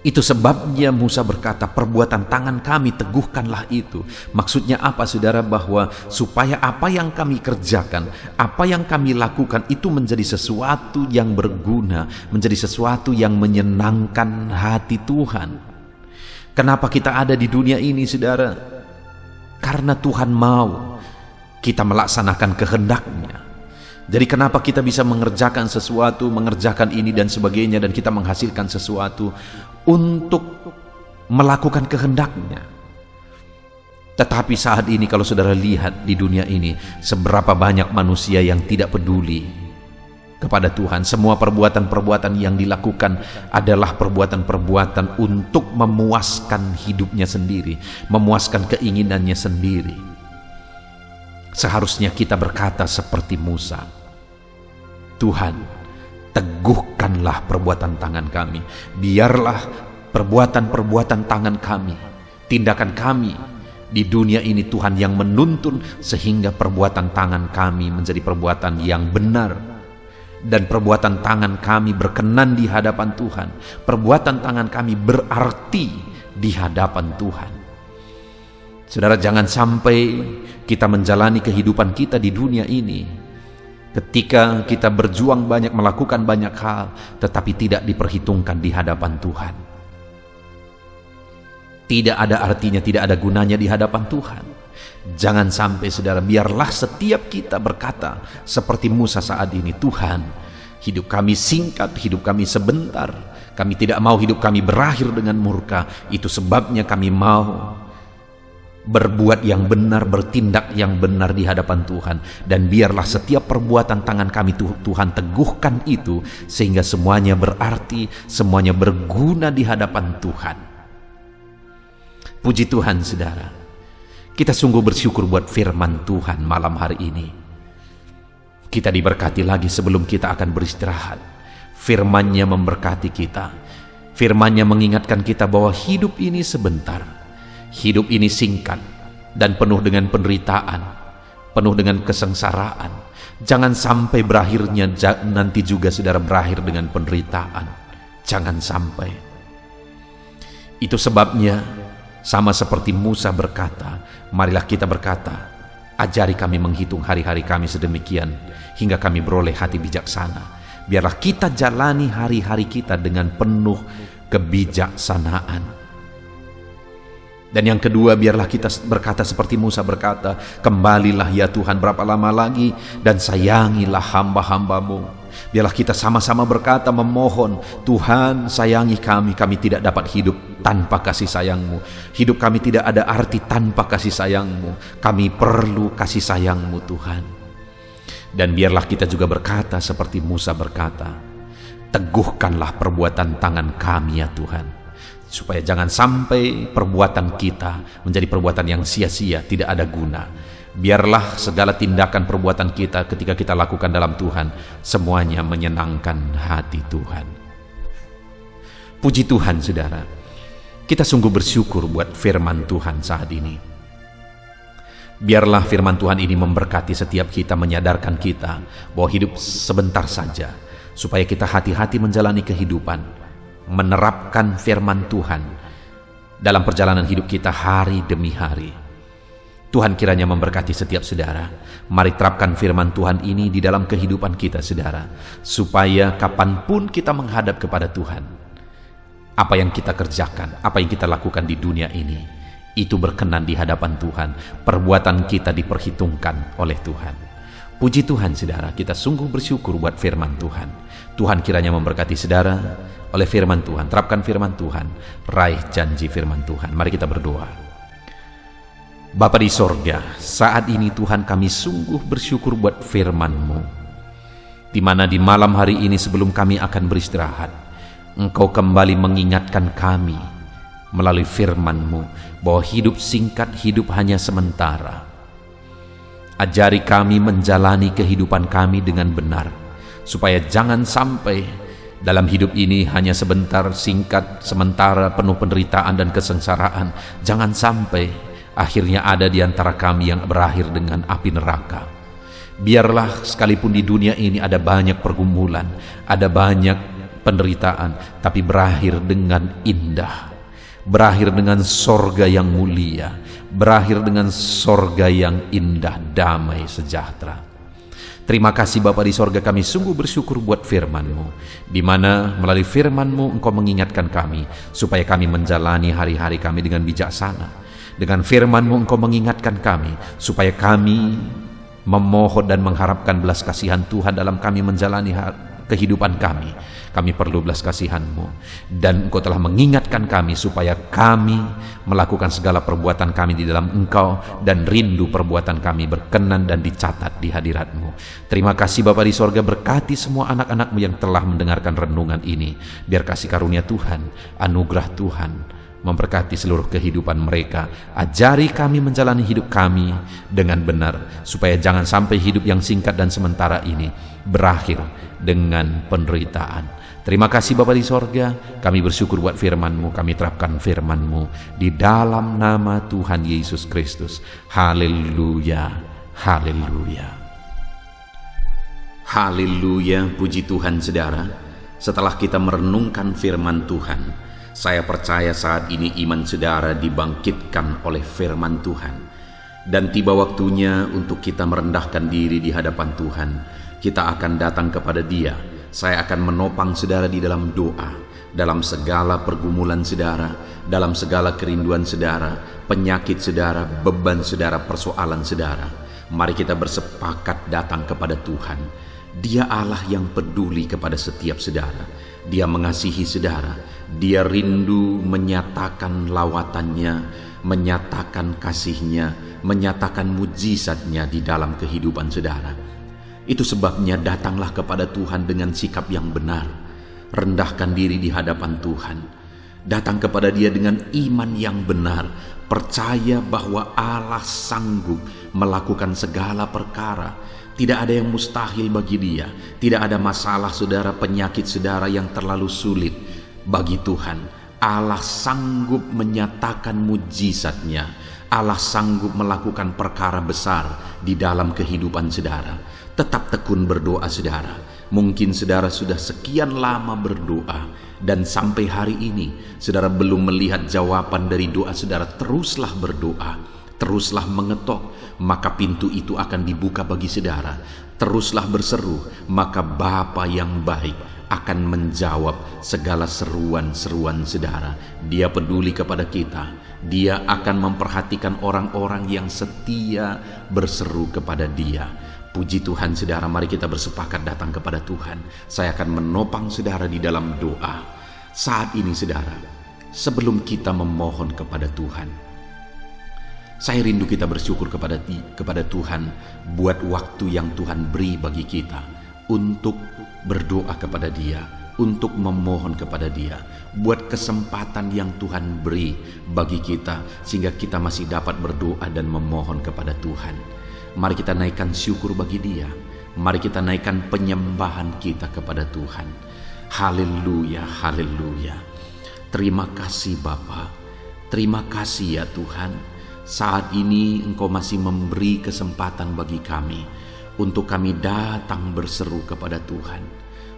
Itu sebabnya Musa berkata, perbuatan tangan kami teguhkanlah itu. Maksudnya apa saudara? Bahwa supaya apa yang kami kerjakan, apa yang kami lakukan itu menjadi sesuatu yang berguna, menjadi sesuatu yang menyenangkan hati Tuhan. Kenapa kita ada di dunia ini saudara? Karena Tuhan mau kita melaksanakan kehendak-Nya. Jadi kenapa kita bisa mengerjakan sesuatu, mengerjakan ini dan sebagainya, dan kita menghasilkan sesuatu untuk melakukan kehendak-Nya. Tetapi saat ini kalau saudara lihat di dunia ini, seberapa banyak manusia yang tidak peduli kepada Tuhan. Semua perbuatan-perbuatan yang dilakukan adalah perbuatan-perbuatan untuk memuaskan hidupnya sendiri, memuaskan keinginannya sendiri. Seharusnya kita berkata seperti Musa, Tuhan, teguhkanlah perbuatan tangan kami. Biarlah perbuatan-perbuatan tangan kami, tindakan kami di dunia ini Tuhan yang menuntun, sehingga perbuatan tangan kami menjadi perbuatan yang benar dan perbuatan tangan kami berkenan di hadapan Tuhan. Perbuatan tangan kami berarti di hadapan Tuhan. Saudara, jangan sampai kita menjalani kehidupan kita di dunia ini ketika kita berjuang banyak, melakukan banyak hal, tetapi tidak diperhitungkan di hadapan Tuhan. Tidak ada artinya, tidak ada gunanya di hadapan Tuhan. Jangan sampai, saudara, biarlah setiap kita berkata seperti Musa saat ini, Tuhan, hidup kami singkat, hidup kami sebentar. Kami tidak mau hidup kami berakhir dengan murka. Itu sebabnya kami mau berbuat yang benar, bertindak yang benar di hadapan Tuhan. Dan biarlah setiap perbuatan tangan kami, Tuhan teguhkan itu, sehingga semuanya berarti, semuanya berguna di hadapan Tuhan. Puji Tuhan, saudara. Kita sungguh bersyukur buat firman Tuhan malam hari ini. Kita diberkati lagi sebelum kita akan beristirahat. Firman-Nya memberkati kita. Firman-Nya mengingatkan kita bahwa hidup ini sebentar. Hidup ini singkat dan penuh dengan penderitaan, penuh dengan kesengsaraan. Jangan sampai berakhirnya nanti juga, saudara, berakhir dengan penderitaan. Jangan sampai. Itu sebabnya sama seperti Musa berkata, marilah kita berkata, ajari kami menghitung hari-hari kami sedemikian, hingga kami beroleh hati bijaksana. Biarlah kita jalani hari-hari kita dengan penuh kebijaksanaan. Dan yang kedua, biarlah kita berkata seperti Musa berkata, kembalilah ya Tuhan, berapa lama lagi, dan sayangilah hamba-hambamu. Biarlah kita sama-sama berkata, memohon, Tuhan sayangi kami, kami tidak dapat hidup tanpa kasih sayang-Mu. Hidup kami tidak ada arti tanpa kasih sayang-Mu. Kami perlu kasih sayang-Mu, Tuhan. Dan biarlah kita juga berkata seperti Musa berkata, teguhkanlah perbuatan tangan kami ya Tuhan, supaya jangan sampai perbuatan kita menjadi perbuatan yang sia-sia, tidak ada guna. Biarlah segala tindakan perbuatan kita ketika kita lakukan dalam Tuhan, semuanya menyenangkan hati Tuhan. Puji Tuhan, saudara. Kita sungguh bersyukur buat firman Tuhan saat ini. Biarlah firman Tuhan ini memberkati setiap kita, menyadarkan kita bahwa hidup sebentar saja, supaya kita hati-hati menjalani kehidupan, menerapkan firman Tuhan dalam perjalanan hidup kita hari demi hari. Tuhan kiranya memberkati setiap saudara. Mari terapkan firman Tuhan ini di dalam kehidupan kita, saudara, supaya kapanpun kita menghadap kepada Tuhan, apa yang kita kerjakan, apa yang kita lakukan di dunia ini, itu berkenan di hadapan Tuhan. Perbuatan kita diperhitungkan oleh Tuhan. Puji Tuhan, saudara, kita sungguh bersyukur buat firman Tuhan. Tuhan kiranya memberkati saudara oleh firman Tuhan. Terapkan firman Tuhan, raih janji firman Tuhan. Mari kita berdoa. Bapa di sorga, saat ini Tuhan, kami sungguh bersyukur buat firman-Mu, di mana di malam hari ini sebelum kami akan beristirahat, Engkau kembali mengingatkan kami melalui firman-Mu bahwa hidup singkat, hidup hanya sementara. Ajari kami menjalani kehidupan kami dengan benar, supaya jangan sampai dalam hidup ini hanya sebentar, singkat, sementara, penuh penderitaan dan kesengsaraan. Jangan sampai akhirnya ada di antara kami yang berakhir dengan api neraka. Biarlah sekalipun di dunia ini ada banyak pergumulan, ada banyak penderitaan, tapi berakhir dengan indah, berakhir dengan sorga yang mulia, berakhir dengan sorga yang indah, damai, sejahtera. Terima kasih Bapa di sorga, kami sungguh bersyukur buat firman-Mu, di mana melalui firman-Mu Engkau mengingatkan kami supaya kami menjalani hari-hari kami dengan bijaksana. Dengan firman-Mu Engkau mengingatkan kami supaya kami memohon dan mengharapkan belas kasihan Tuhan dalam kami menjalani kehidupan kami. Kami perlu belas kasihan-Mu, dan Engkau telah mengingatkan kami supaya kami melakukan segala perbuatan kami di dalam Engkau, dan rindu perbuatan kami berkenan dan dicatat di hadirat-Mu. Terima kasih Bapa di sorga, berkati semua anak-anak-Mu yang telah mendengarkan renungan ini. Biar kasih karunia Tuhan, anugerah Tuhan memberkati seluruh kehidupan mereka. Ajari kami menjalani hidup kami dengan benar, supaya jangan sampai hidup yang singkat dan sementara ini berakhir dengan penderitaan. Terima kasih Bapa di sorga, kami bersyukur buat firman-Mu, kami terapkan firman-Mu di dalam nama Tuhan Yesus Kristus. Haleluya, haleluya, Haleluya, puji Tuhan saudara. Setelah kita merenungkan firman Tuhan, saya percaya saat ini iman saudara dibangkitkan oleh firman Tuhan. Dan tiba waktunya untuk kita merendahkan diri di hadapan Tuhan. Kita akan datang kepada Dia. Saya akan menopang saudara di dalam doa, dalam segala pergumulan saudara, dalam segala kerinduan saudara, penyakit saudara, beban saudara, persoalan saudara. Mari kita bersepakat datang kepada Tuhan. Dia Allah yang peduli kepada setiap saudara. Dia mengasihi saudara. Dia rindu menyatakan lawatannya, menyatakan kasihnya, menyatakan mujizatnya di dalam kehidupan saudara. Itu sebabnya datanglah kepada Tuhan dengan sikap yang benar. Rendahkan diri di hadapan Tuhan. Datang kepada Dia dengan iman yang benar. Percaya bahwa Allah sanggup melakukan segala perkara. Tidak ada yang mustahil bagi Dia. Tidak ada masalah saudara, penyakit saudara yang terlalu sulit bagi Tuhan. Allah sanggup menyatakan mujizatnya. Allah sanggup melakukan perkara besar di dalam kehidupan saudara. Tetap tekun berdoa saudara. Mungkin saudara sudah sekian lama berdoa dan sampai hari ini saudara belum melihat jawaban dari doa saudara. Teruslah berdoa. Teruslah mengetok, maka pintu itu akan dibuka bagi saudara. Teruslah berseru, maka Bapa yang baik akan menjawab segala seruan-seruan saudara. Dia peduli kepada kita. Dia akan memperhatikan orang-orang yang setia berseru kepada Dia. Puji Tuhan saudara, mari kita bersepakat datang kepada Tuhan. Saya akan menopang saudara di dalam doa. Saat ini saudara, sebelum kita memohon kepada Tuhan, saya rindu kita bersyukur kepada Tuhan buat waktu yang Tuhan beri bagi kita untuk berdoa kepada Dia, untuk memohon kepada Dia, buat kesempatan yang Tuhan beri bagi kita sehingga kita masih dapat berdoa dan memohon kepada Tuhan. Mari kita naikkan syukur bagi Dia. Mari kita naikkan penyembahan kita kepada Tuhan. Haleluya, haleluya. Terima kasih Bapa. Terima kasih ya Tuhan. Saat ini Engkau masih memberi kesempatan bagi kami untuk kami datang berseru kepada Tuhan,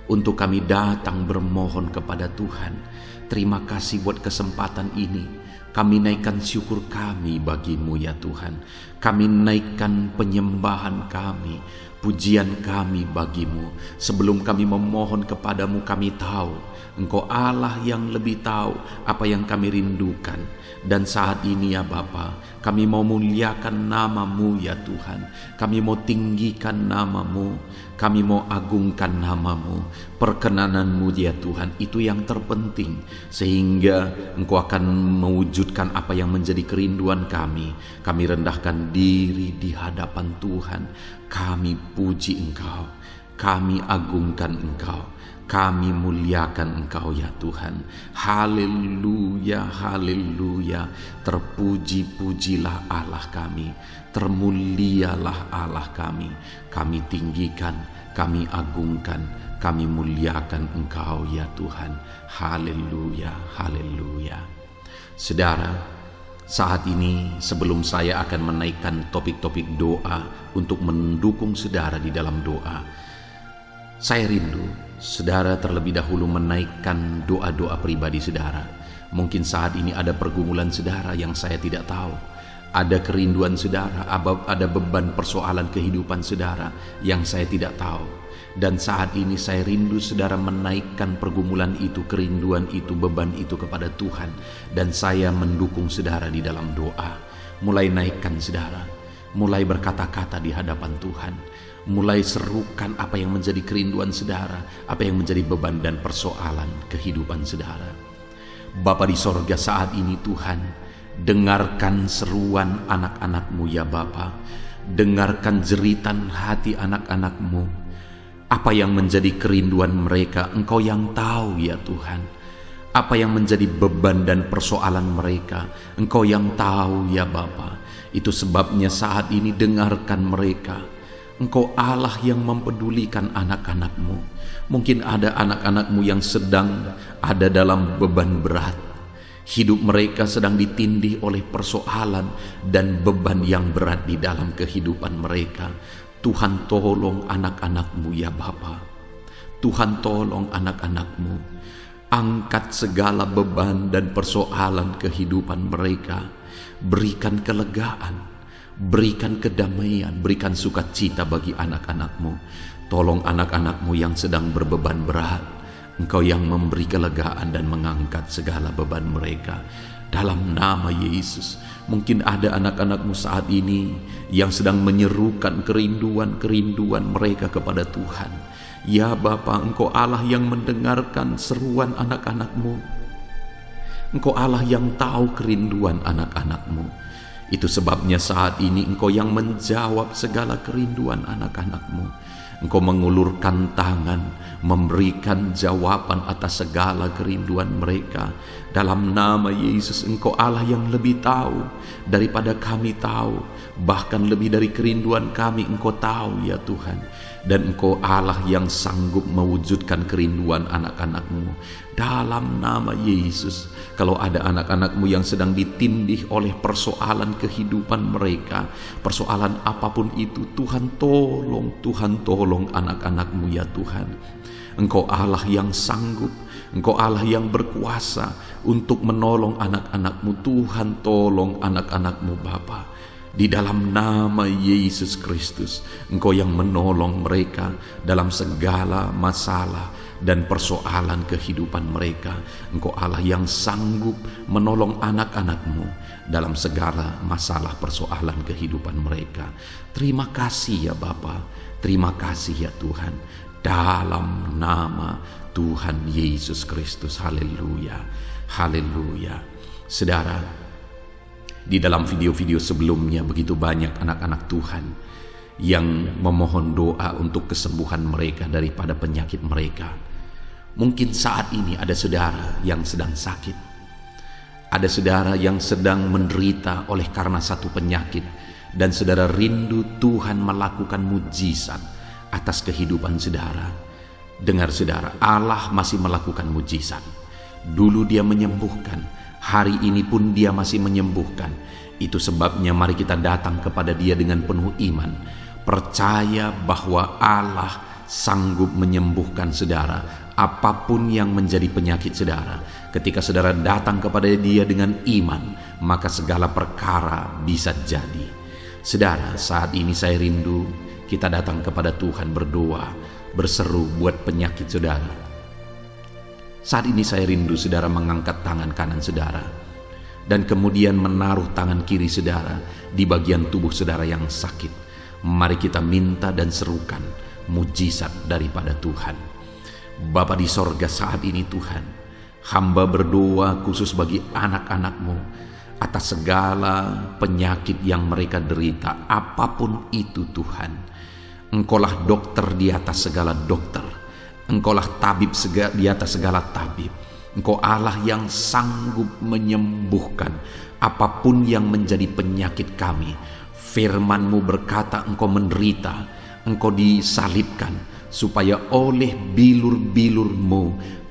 untuk kami datang bermohon kepada Tuhan. Terima kasih buat kesempatan ini. Kami naikkan syukur kami bagi-Mu ya Tuhan. Kami naikkan penyembahan kami, pujian kami bagi-Mu. Sebelum kami memohon kepadamu, kami tahu Engkau Allah yang lebih tahu apa yang kami rindukan. Dan saat ini ya Bapa, kami mau muliakan nama-Mu ya Tuhan. Kami mau tinggikan nama-Mu. Kami mau agungkan nama-Mu. Perkenanan-Mu ya Tuhan, itu yang terpenting. Sehingga Engkau akan mewujudkan apa yang menjadi kerinduan kami. Kami rendahkan diri di hadapan Tuhan. Kami puji Engkau. Kami agungkan Engkau. Kami muliakan Engkau ya Tuhan. Haleluya, haleluya. Terpuji-pujilah Allah kami. Termulialah Allah kami. Kami tinggikan, kami agungkan, kami muliakan Engkau ya Tuhan. Haleluya, haleluya. Saudara, saat ini sebelum saya akan menaikkan topik-topik doa untuk mendukung saudara di dalam doa, saya rindu saudara terlebih dahulu menaikkan doa-doa pribadi saudara. Mungkin saat ini ada pergumulan saudara yang saya tidak tahu. Ada kerinduan saudara, ada beban persoalan kehidupan saudara yang saya tidak tahu. Dan saat ini saya rindu saudara menaikkan pergumulan itu, kerinduan itu, beban itu kepada Tuhan. Dan saya mendukung saudara di dalam doa. Mulai naikkan saudara, mulai berkata-kata di hadapan Tuhan. Mulai serukan apa yang menjadi kerinduan saudara, apa yang menjadi beban dan persoalan kehidupan saudara. Bapa di sorga, saat ini Tuhan, dengarkan seruan anak-anak-Mu ya Bapa. Dengarkan jeritan hati anak-anak-Mu. Apa yang menjadi kerinduan mereka, Engkau yang tahu ya Tuhan. Apa yang menjadi beban dan persoalan mereka, Engkau yang tahu ya Bapa. Itu sebabnya saat ini dengarkan mereka. Engkau Allah yang mempedulikan anak-anak-Mu. Mungkin ada anak-anak-Mu yang sedang ada dalam beban berat. Hidup mereka sedang ditindih oleh persoalan dan beban yang berat di dalam kehidupan mereka. Tuhan tolong anak-anak-Mu ya Bapa. Tuhan tolong anak-anak-Mu. Angkat segala beban dan persoalan kehidupan mereka. Berikan kelegaan, berikan kedamaian, berikan sukacita bagi anak-anak-Mu. Tolong anak-anak-Mu yang sedang berbeban berat. Engkau yang memberi kelegaan dan mengangkat segala beban mereka. Dalam nama Yesus, mungkin ada anak-anak-Mu saat ini yang sedang menyerukan kerinduan-kerinduan mereka kepada Tuhan. Ya Bapa, Engkau Allah yang mendengarkan seruan anak-anak-Mu. Engkau Allah yang tahu kerinduan anak-anak-Mu. Itu sebabnya saat ini Engkau yang menjawab segala kerinduan anak-anak-Mu. Engkau mengulurkan tangan, memberikan jawaban atas segala kerinduan mereka. Dalam nama Yesus, Engkau Allah yang lebih tahu daripada kami tahu. Bahkan lebih dari kerinduan kami Engkau tahu ya Tuhan. Dan Engkau Allah yang sanggup mewujudkan kerinduan anak-anak-Mu. Dalam nama Yesus, kalau ada anak-anak-Mu yang sedang ditindih oleh persoalan kehidupan mereka, persoalan apapun itu, Tuhan tolong anak-anak-Mu ya Tuhan. Engkau Allah yang sanggup, Engkau Allah yang berkuasa untuk menolong anak-anak-Mu. Tuhan tolong anak-anak-Mu Bapa. Di dalam nama Yesus Kristus, Engkau yang menolong mereka dalam segala masalah dan persoalan kehidupan mereka. Engkau Allah yang sanggup menolong anak-anak-Mu dalam segala masalah persoalan kehidupan mereka. Terima kasih ya Bapa, terima kasih ya Tuhan. Dalam nama Tuhan Yesus Kristus, haleluya, haleluya. Saudara, di dalam video-video sebelumnya begitu banyak anak-anak Tuhan yang memohon doa untuk kesembuhan mereka daripada penyakit mereka. Mungkin saat ini ada saudara yang sedang sakit. Ada saudara yang sedang menderita oleh karena satu penyakit. Dan saudara rindu Tuhan melakukan mujizat atas kehidupan saudara. Dengar saudara, Allah masih melakukan mujizat. Dulu Dia menyembuhkan, hari ini pun Dia masih menyembuhkan. Itu sebabnya mari kita datang kepada Dia dengan penuh iman, percaya bahwa Allah sanggup menyembuhkan saudara apapun yang menjadi penyakit saudara. Ketika saudara datang kepada Dia dengan iman, maka segala perkara bisa jadi. Saudara, saat ini saya rindu kita datang kepada Tuhan berdoa, berseru buat penyakit saudara. Saat ini saya rindu saudara mengangkat tangan kanan saudara dan kemudian menaruh tangan kiri saudara di bagian tubuh saudara yang sakit. Mari kita minta dan serukan mujizat daripada Tuhan. Bapa di sorga, saat ini Tuhan, hamba berdoa khusus bagi anak-anak-Mu atas segala penyakit yang mereka derita, apapun itu Tuhan. Engkaulah dokter di atas segala dokter, Engkaulah tabib di atas segala tabib. Engkau Allah yang sanggup menyembuhkan apapun yang menjadi penyakit kami. Firman-Mu berkata Engkau menderita, Engkau disalibkan, supaya oleh bilur-bilur-Mu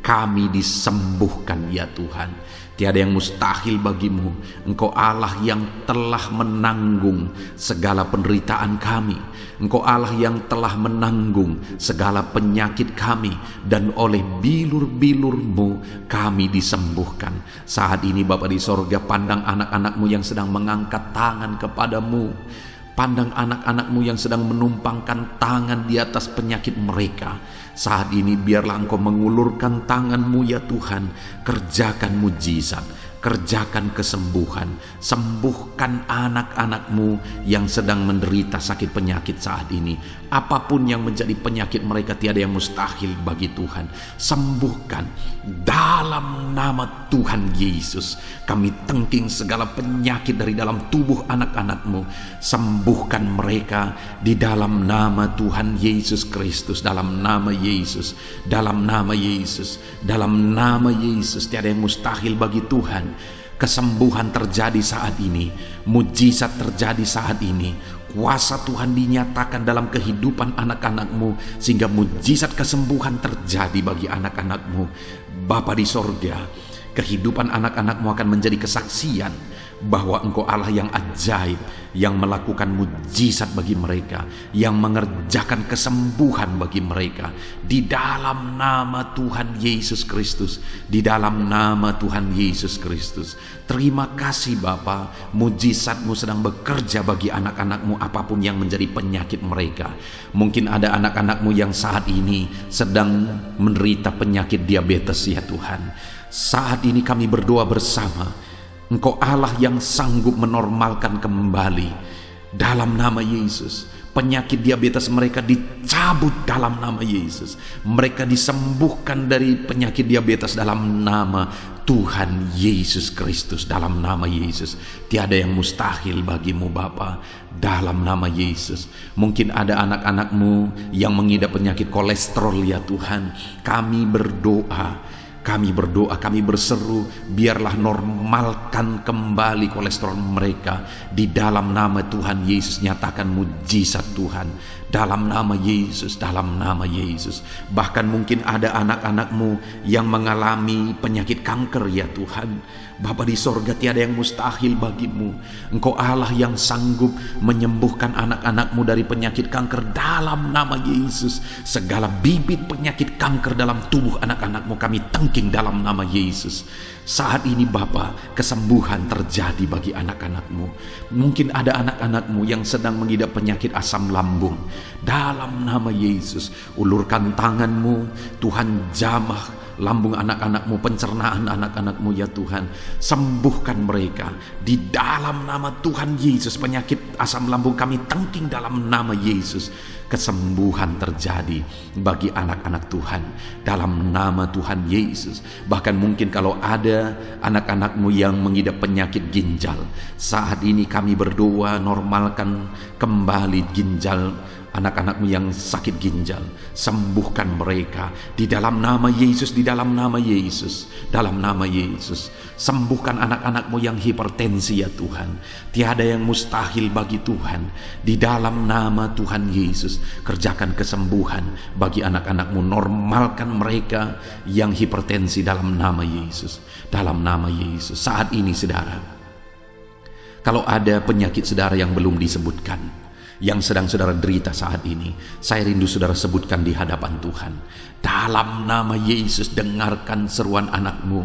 kami disembuhkan ya Tuhan. Tiada yang mustahil bagimu. Engkau Allah yang telah menanggung segala penderitaan kami. Engkau Allah yang telah menanggung segala penyakit kami. Dan oleh bilur-bilur-Mu kami disembuhkan. Saat ini Bapa di sorga, pandang anak-anak-Mu yang sedang mengangkat tangan kepadamu. Pandang anak-anak-Mu yang sedang menumpangkan tangan di atas penyakit mereka. Saat ini biarlah Engkau mengulurkan tangan-Mu ya Tuhan. Kerjakan mujizat, kerjakan kesembuhan. Sembuhkan anak-anak-Mu yang sedang menderita sakit penyakit saat ini. Apapun yang menjadi penyakit mereka, tiada yang mustahil bagi Tuhan. Sembuhkan dalam nama Tuhan Yesus. Kami tengking segala penyakit dari dalam tubuh anak-anak-Mu. Sembuhkan mereka di dalam nama Tuhan Yesus Kristus. Dalam nama Yesus, dalam nama Yesus, dalam nama Yesus. Tiada yang mustahil bagi Tuhan. Kesembuhan terjadi saat ini, mujizat terjadi saat ini. Kuasa Tuhan dinyatakan dalam kehidupan anak-anak-Mu, sehingga mujizat kesembuhan terjadi bagi anak-anak-Mu. Bapa di sorga, kehidupan anak-anak-Mu akan menjadi kesaksian bahwa Engkau Allah yang ajaib, yang melakukan mujizat bagi mereka, yang mengerjakan kesembuhan bagi mereka. Di dalam nama Tuhan Yesus Kristus, di dalam nama Tuhan Yesus Kristus. Terima kasih Bapa, mujizat-Mu sedang bekerja bagi anak-anak-Mu apapun yang menjadi penyakit mereka. Mungkin ada anak-anak-Mu yang saat ini sedang menderita penyakit diabetes ya Tuhan. Saat ini kami berdoa bersama, Engkau Allah yang sanggup menormalkan kembali dalam nama Yesus. Penyakit diabetes mereka dicabut dalam nama Yesus. Mereka disembuhkan dari penyakit diabetes dalam nama Tuhan Yesus Kristus. Dalam nama Yesus. Tiada yang mustahil bagimu Bapa. Dalam nama Yesus. Mungkin ada anak-anak-Mu yang mengidap penyakit kolesterol ya Tuhan. Kami berdoa, kami berseru, biarlah normalkan kembali kolesterol mereka. Di dalam nama Tuhan Yesus, nyatakan mujizat Tuhan. Dalam nama Yesus, dalam nama Yesus. Bahkan mungkin ada anak-anak-Mu yang mengalami penyakit kanker ya Tuhan. Bapa di sorga, tiada yang mustahil bagimu. Engkau Allah yang sanggup menyembuhkan anak-anak-Mu dari penyakit kanker dalam nama Yesus. Segala bibit penyakit kanker dalam tubuh anak-anak-Mu kami tangking dalam nama Yesus. Saat ini Bapa, kesembuhan terjadi bagi anak-anak-Mu. Mungkin ada anak-anak-Mu yang sedang mengidap penyakit asam lambung. Dalam nama Yesus, ulurkan tangan-Mu, Tuhan jamah lambung anak-anak-Mu, pencernaan anak-anak-Mu ya Tuhan. Sembuhkan mereka di dalam nama Tuhan Yesus. Penyakit asam lambung kami tangking dalam nama Yesus. Kesembuhan terjadi bagi anak-anak Tuhan dalam nama Tuhan Yesus. Bahkan mungkin kalau ada anak-anak-Mu yang mengidap penyakit ginjal, saat ini kami berdoa, normalkan kembali ginjal anak-anak-Mu yang sakit ginjal. Sembuhkan mereka di dalam nama Yesus, di dalam nama Yesus, dalam nama Yesus. Sembuhkan anak-anak-Mu yang hipertensi ya Tuhan. Tiada yang mustahil bagi Tuhan. Di dalam nama Tuhan Yesus, kerjakan kesembuhan bagi anak-anak-Mu. Normalkan mereka yang hipertensi dalam nama Yesus, dalam nama Yesus. Saat ini saudara, kalau ada penyakit saudara yang belum disebutkan, yang sedang saudara derita saat ini, saya rindu saudara sebutkan di hadapan Tuhan. Dalam nama Yesus, dengarkan seruan anak-Mu.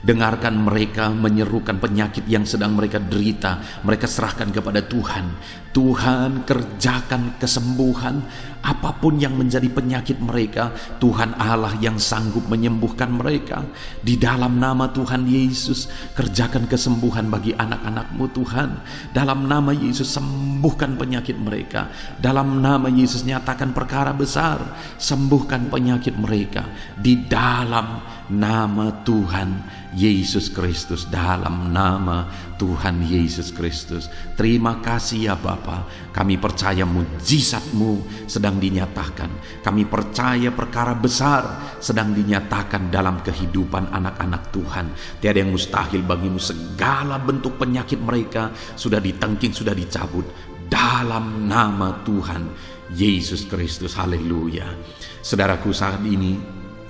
Dengarkan mereka menyerukan penyakit yang sedang mereka derita. Mereka serahkan kepada Tuhan. Tuhan, kerjakan kesembuhan apapun yang menjadi penyakit mereka. Tuhan Allah yang sanggup menyembuhkan mereka. Di dalam nama Tuhan Yesus, kerjakan kesembuhan bagi anak-anak-Mu Tuhan. Dalam nama Yesus, sembuhkan penyakit mereka. Dalam nama Yesus, nyatakan perkara besar. Sembuhkan penyakit mereka. Di dalam nama Tuhan Yesus Kristus, dalam nama Tuhan Yesus Kristus. Terima kasih ya Bapa. Kami percaya mujizat-Mu sedang dinyatakan. Kami percaya perkara besar sedang dinyatakan dalam kehidupan anak-anak Tuhan. Tiada yang mustahil bagimu. Segala bentuk penyakit mereka sudah ditangking, sudah dicabut dalam nama Tuhan Yesus Kristus. Haleluya. Saudaraku, saat ini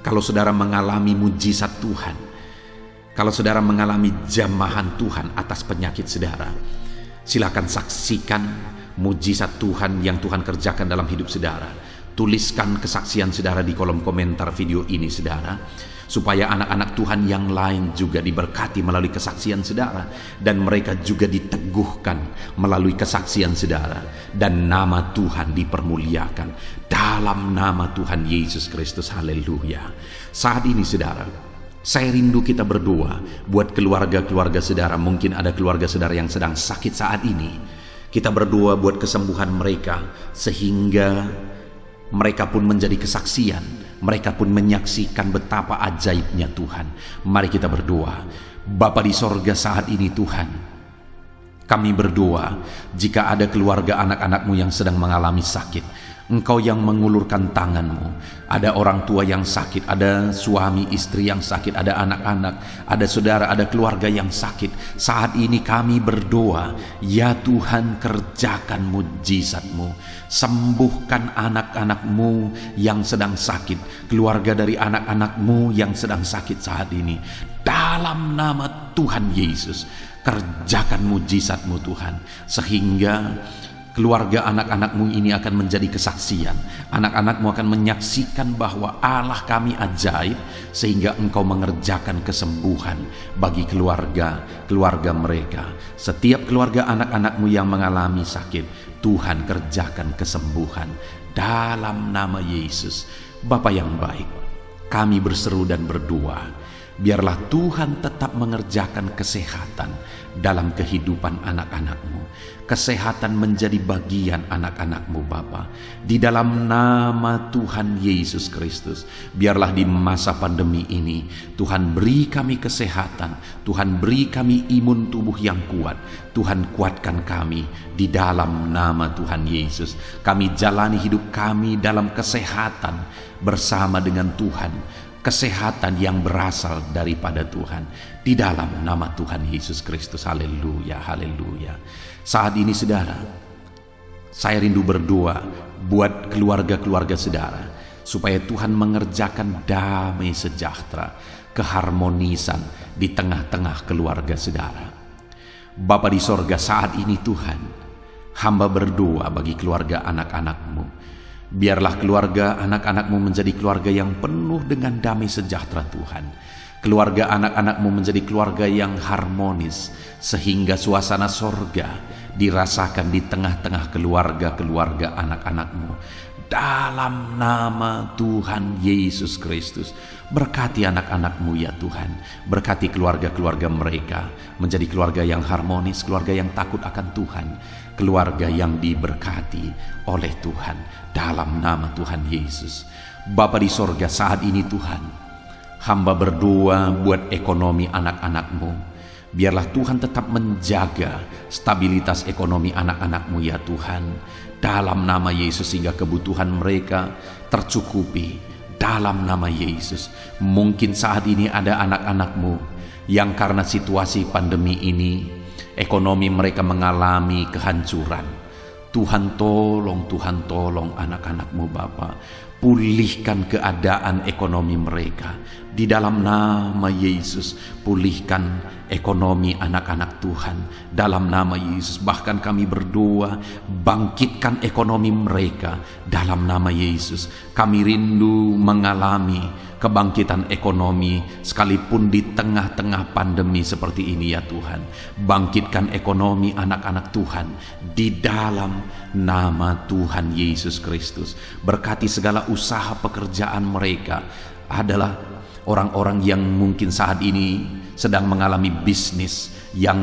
kalau saudara mengalami mujizat Tuhan, kalau saudara mengalami jamahan Tuhan atas penyakit saudara, silakan saksikan mujizat Tuhan yang Tuhan kerjakan dalam hidup saudara. Tuliskan kesaksian saudara di kolom komentar video ini saudara, supaya anak-anak Tuhan yang lain juga diberkati melalui kesaksian saudara, dan mereka juga diteguhkan melalui kesaksian saudara, dan nama Tuhan dipermuliakan dalam nama Tuhan Yesus Kristus. Haleluya. Saat ini saudara, saya rindu kita berdoa buat keluarga-keluarga saudara. Mungkin ada keluarga saudara yang sedang sakit saat ini. Kita berdoa buat kesembuhan mereka, sehingga mereka pun menjadi kesaksian. Mereka pun menyaksikan betapa ajaibnya Tuhan. Mari kita berdoa. Bapa di sorga, saat ini Tuhan, kami berdoa jika ada keluarga anak-anak-Mu yang sedang mengalami sakit, Engkau yang mengulurkan tangan-Mu. Ada orang tua yang sakit, ada suami istri yang sakit, ada anak-anak, ada saudara, ada keluarga yang sakit. Saat ini kami berdoa, ya Tuhan, kerjakan mujizat-Mu. Sembuhkan anak-anak-Mu yang sedang sakit, keluarga dari anak-anak-Mu yang sedang sakit saat ini. Dalam nama Tuhan Yesus, kerjakan mujizat-Mu Tuhan, sehingga keluarga anak-anak-Mu ini akan menjadi kesaksian. Anak-anak-Mu akan menyaksikan bahwa Allah kami ajaib, sehingga Engkau mengerjakan kesembuhan bagi keluarga mereka. Setiap keluarga anak-anak-Mu yang mengalami sakit, Tuhan kerjakan kesembuhan dalam nama Yesus. Bapa yang baik, kami berseru dan berdoa, biarlah Tuhan tetap mengerjakan kesehatan dalam kehidupan anak-anak-Mu. Kesehatan menjadi bagian anak-anak-Mu Bapa. Di dalam nama Tuhan Yesus Kristus, biarlah di masa pandemi ini Tuhan beri kami kesehatan, Tuhan beri kami imun tubuh yang kuat. Tuhan kuatkan kami di dalam nama Tuhan Yesus. Kami jalani hidup kami dalam kesehatan bersama dengan Tuhan, kesehatan yang berasal daripada Tuhan, di dalam nama Tuhan Yesus Kristus. Haleluya, haleluya. Saat ini saudara, saya rindu berdoa buat keluarga-keluarga saudara, supaya Tuhan mengerjakan damai sejahtera, keharmonisan di tengah-tengah keluarga saudara. Bapa di sorga, saat ini Tuhan, hamba berdoa bagi keluarga anak-anak-Mu. Biarlah keluarga anak-anak-Mu menjadi keluarga yang penuh dengan damai sejahtera Tuhan. Keluarga anak-anak-Mu menjadi keluarga yang harmonis, sehingga suasana sorga dirasakan di tengah-tengah keluarga-keluarga anak-anak-Mu. Dalam nama Tuhan Yesus Kristus, berkati anak-anak-Mu ya Tuhan. Berkati keluarga-keluarga mereka menjadi keluarga yang harmonis, keluarga yang takut akan Tuhan, keluarga yang diberkati oleh Tuhan, dalam nama Tuhan Yesus. Bapa di sorga, saat ini Tuhan, hamba berdoa buat ekonomi anak-anak-Mu. Biarlah Tuhan tetap menjaga stabilitas ekonomi anak-anak-Mu ya Tuhan, dalam nama Yesus, sehingga kebutuhan mereka tercukupi dalam nama Yesus. Mungkin saat ini ada anak-anak-Mu yang karena situasi pandemi ini ekonomi mereka mengalami kehancuran. Tuhan tolong anak-anak-Mu Bapa. Pulihkan keadaan ekonomi mereka di dalam nama Yesus. Pulihkan ekonomi anak-anak Tuhan dalam nama Yesus. Bahkan kami berdoa, bangkitkan ekonomi mereka dalam nama Yesus. Kami rindu mengalami kebangkitan ekonomi sekalipun di tengah-tengah pandemi seperti ini ya Tuhan. Bangkitkan ekonomi anak-anak Tuhan di dalam nama Tuhan Yesus Kristus. Berkati segala usaha pekerjaan mereka. Adalah orang-orang yang mungkin saat ini sedang mengalami bisnis yang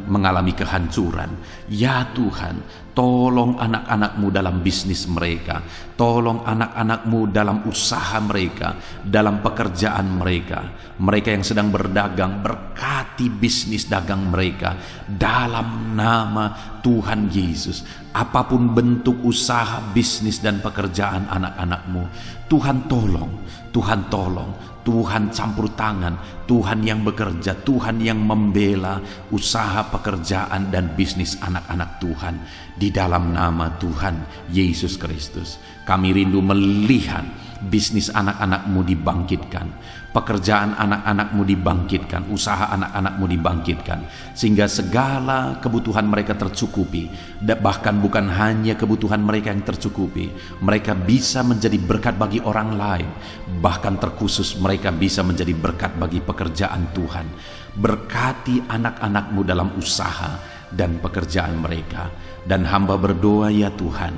mengalami kehancuran. Ya Tuhan, tolong anak-anak-Mu dalam bisnis mereka. Tolong anak-anak-Mu dalam usaha mereka, dalam pekerjaan mereka. Mereka yang sedang berdagang, berkati bisnis dagang mereka dalam nama Tuhan Yesus. Apapun bentuk usaha, bisnis dan pekerjaan anak-anak-Mu, Tuhan tolong, Tuhan tolong, Tuhan campur tangan, Tuhan yang bekerja, Tuhan yang membela usaha, pekerjaan dan bisnis anak-anak Tuhan di dalam nama Tuhan Yesus Kristus. Kami rindu melihat bisnis anak-anak-Mu dibangkitkan, pekerjaan anak-anak-Mu dibangkitkan, usaha anak-anak-Mu dibangkitkan, sehingga segala kebutuhan mereka tercukupi. Bahkan bukan hanya kebutuhan mereka yang tercukupi, mereka bisa menjadi berkat bagi orang lain. Bahkan terkhusus mereka bisa menjadi berkat bagi pekerjaan Tuhan. Berkati anak-anak-Mu dalam usaha dan pekerjaan mereka. Dan hamba berdoa ya Tuhan,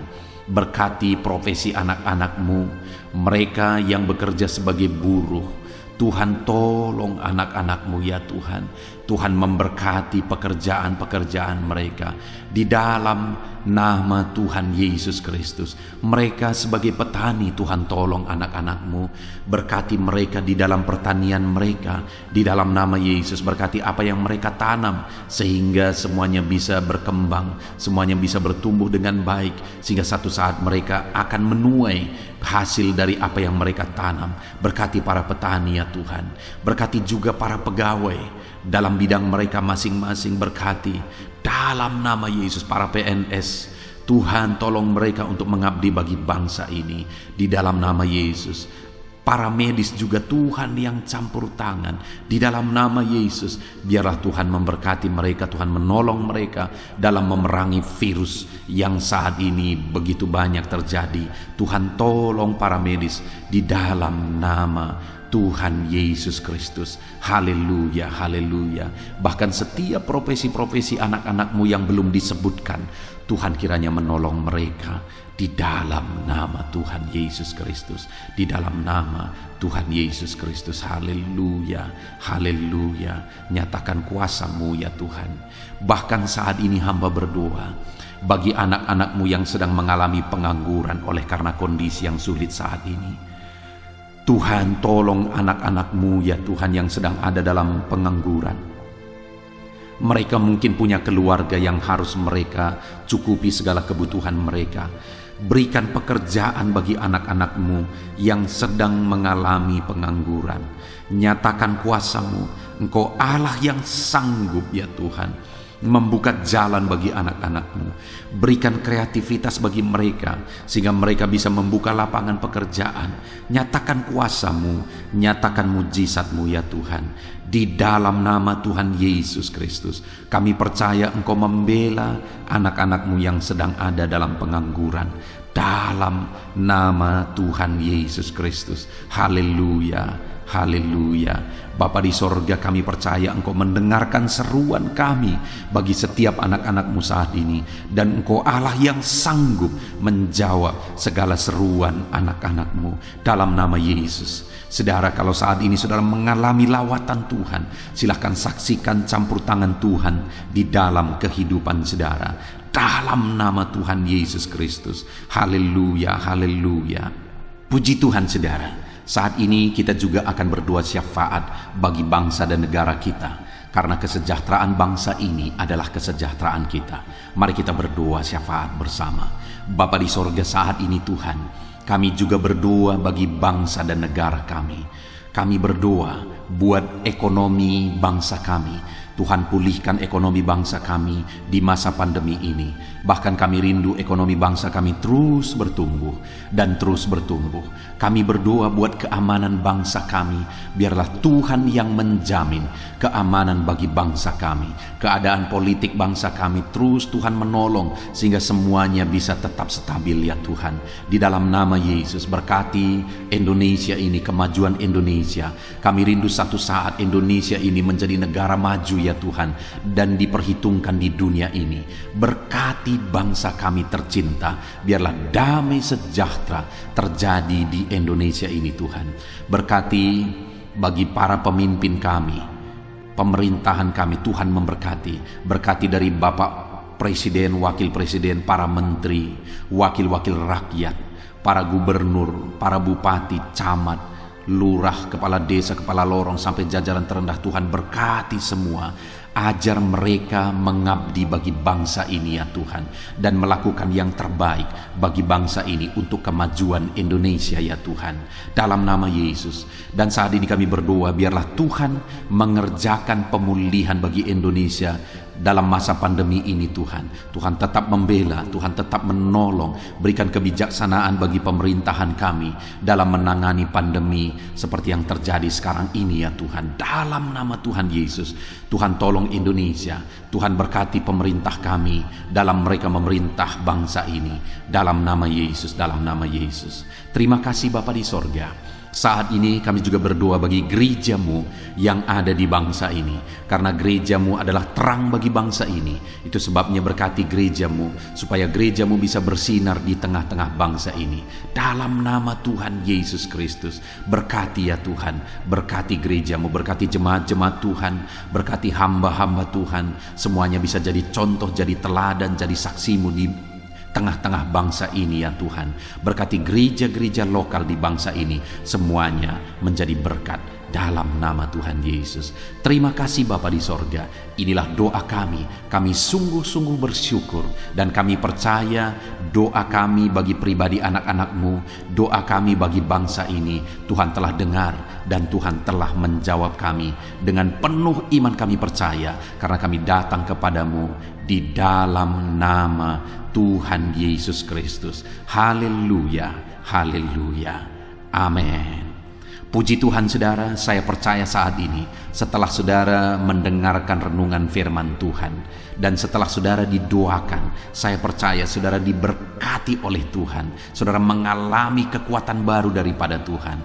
berkati profesi anak-anak-Mu, mereka yang bekerja sebagai buruh. Tuhan tolong anak-anak-Mu ya Tuhan. Tuhan memberkati pekerjaan-pekerjaan mereka di dalam nama Tuhan Yesus Kristus. Mereka sebagai petani, Tuhan tolong anak-anak-Mu. Berkati mereka di dalam pertanian mereka di dalam nama Yesus. Berkati apa yang mereka tanam sehingga semuanya bisa berkembang, semuanya bisa bertumbuh dengan baik, sehingga satu saat mereka akan menuai hasil dari apa yang mereka tanam. Berkati para petani ya Tuhan. Berkati juga para pegawai dalam bidang mereka masing-masing. Berkati dalam nama Yesus para PNS. Tuhan tolong mereka untuk mengabdi bagi bangsa ini di dalam nama Yesus. para medis juga Tuhan yang campur tangan. Di dalam nama Yesus, biarlah Tuhan memberkati mereka, Tuhan menolong mereka dalam memerangi virus yang saat ini begitu banyak terjadi. Tuhan tolong para medis di dalam nama Tuhan Yesus Kristus. Haleluya, haleluya. Bahkan setiap profesi-profesi anak-anakmu yang belum disebutkan, Tuhan kiranya menolong mereka di dalam nama Tuhan Yesus Kristus. Di dalam nama Tuhan Yesus Kristus. Haleluya, haleluya. Nyatakan kuasa-Mu ya Tuhan. Bahkan saat ini hamba berdoa bagi anak-anakmu yang sedang mengalami pengangguran oleh karena kondisi yang sulit saat ini. Tuhan, tolong anak-anak-Mu ya Tuhan yang sedang ada dalam pengangguran. Mereka mungkin punya keluarga yang harus mereka cukupi segala kebutuhan mereka. Berikan pekerjaan bagi anak-anak-Mu yang sedang mengalami pengangguran. Nyatakan kuasa-Mu, Engkau Allah yang sanggup ya Tuhan, membuka jalan bagi anak-anak-Mu. Berikan kreativitas bagi mereka sehingga mereka bisa membuka lapangan pekerjaan. Nyatakan kuasa-Mu, nyatakan mujizat-Mu ya Tuhan. Di dalam nama Tuhan Yesus Kristus, kami percaya Engkau membela anak-anak-Mu yang sedang ada dalam pengangguran. Dalam nama Tuhan Yesus Kristus. Haleluya, haleluya. Bapa di sorga, kami percaya Engkau mendengarkan seruan kami bagi setiap anak-anak-Mu saat ini. Dan Engkau Allah yang sanggup menjawab segala seruan anak-anak-Mu dalam nama Yesus. Saudara, kalau saat ini saudara mengalami lawatan Tuhan, silahkan saksikan campur tangan Tuhan di dalam kehidupan saudara. Dalam nama Tuhan Yesus Kristus. Haleluya, haleluya. Puji Tuhan saudara. Saat ini kita juga akan berdoa syafaat bagi bangsa dan negara kita. Karena kesejahteraan bangsa ini adalah kesejahteraan kita. Mari kita berdoa syafaat bersama. Bapa di sorga, saat ini Tuhan, kami juga berdoa bagi bangsa dan negara kami. Kami berdoa buat ekonomi bangsa kami. Tuhan, pulihkan ekonomi bangsa kami di masa pandemi ini. Bahkan kami rindu ekonomi bangsa kami terus bertumbuh dan terus bertumbuh. Kami berdoa buat keamanan bangsa kami. Biarlah Tuhan yang menjamin keamanan bagi bangsa kami. Keadaan politik bangsa kami terus Tuhan menolong sehingga semuanya bisa tetap stabil ya Tuhan. Di dalam nama Yesus, berkati Indonesia ini, kemajuan Indonesia. Kami rindu satu saat Indonesia ini menjadi negara maju ya Tuhan, dan diperhitungkan di dunia ini. Berkati bangsa kami tercinta, biarlah damai sejahtera terjadi di Indonesia ini Tuhan. Berkati bagi para pemimpin kami, pemerintahan kami, Tuhan memberkati. Berkati dari Bapak Presiden, Wakil Presiden, para menteri, wakil-wakil rakyat, para gubernur, para bupati, camat, lurah, kepala desa, kepala lorong, sampai jajaran terendah. Tuhan berkati semua. Ajar mereka mengabdi bagi bangsa ini ya Tuhan, dan melakukan yang terbaik bagi bangsa ini untuk kemajuan Indonesia ya Tuhan, dalam nama Yesus. Dan saat ini kami berdoa, biarlah Tuhan mengerjakan pemulihan bagi Indonesia dalam masa pandemi ini Tuhan. Tuhan tetap membela, Tuhan tetap menolong. Berikan kebijaksanaan bagi pemerintahan kami dalam menangani pandemi seperti yang terjadi sekarang ini ya Tuhan. Dalam nama Tuhan Yesus, Tuhan tolong Indonesia. Tuhan berkati pemerintah kami dalam mereka memerintah bangsa ini. Dalam nama Yesus, dalam nama Yesus. Terima kasih Bapa di sorga. Saat ini kami juga berdoa bagi gereja-Mu yang ada di bangsa ini. Karena gereja-Mu adalah terang bagi bangsa ini. Itu sebabnya berkati gereja-Mu, supaya gereja-Mu bisa bersinar di tengah-tengah bangsa ini. Dalam nama Tuhan Yesus Kristus, berkati ya Tuhan. Berkati gereja-Mu, berkati jemaat-jemaat Tuhan, berkati hamba-hamba Tuhan. Semuanya bisa jadi contoh, jadi teladan, jadi saksi-Mu di tengah-tengah bangsa ini ya Tuhan. Berkati gereja-gereja lokal di bangsa ini, semuanya menjadi berkat dalam nama Tuhan Yesus. Terima kasih Bapa di sorga. Inilah doa kami. Kami sungguh-sungguh bersyukur, dan kami percaya doa kami bagi pribadi anak-anak-Mu, doa kami bagi bangsa ini, Tuhan telah dengar dan Tuhan telah menjawab kami. Dengan penuh iman kami percaya, karena kami datang kepadamu di dalam nama Tuhan Yesus Kristus. Haleluya, haleluya, amin. Puji Tuhan saudara, saya percaya saat ini setelah saudara mendengarkan renungan firman Tuhan dan setelah saudara didoakan, saya percaya saudara diberkati oleh Tuhan. Saudara mengalami kekuatan baru daripada Tuhan.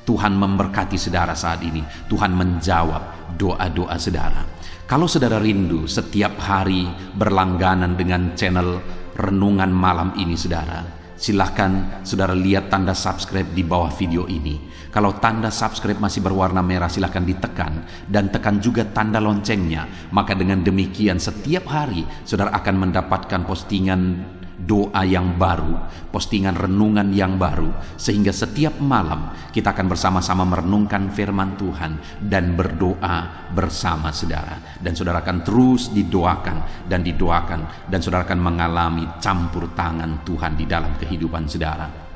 Tuhan memberkati saudara saat ini. Tuhan menjawab doa-doa saudara. Kalau saudara rindu setiap hari berlangganan dengan channel Renungan Malam ini saudara, silahkan saudara lihat tanda subscribe di bawah video ini. Kalau tanda subscribe masih berwarna merah, silahkan ditekan dan tekan juga tanda loncengnya. Maka dengan demikian setiap hari saudara akan mendapatkan postingan doa yang baru, postingan renungan yang baru, sehingga setiap malam kita akan bersama-sama merenungkan firman Tuhan dan berdoa bersama saudara. Dan saudara akan terus didoakan dan didoakan, dan saudara akan mengalami campur tangan Tuhan di dalam kehidupan saudara.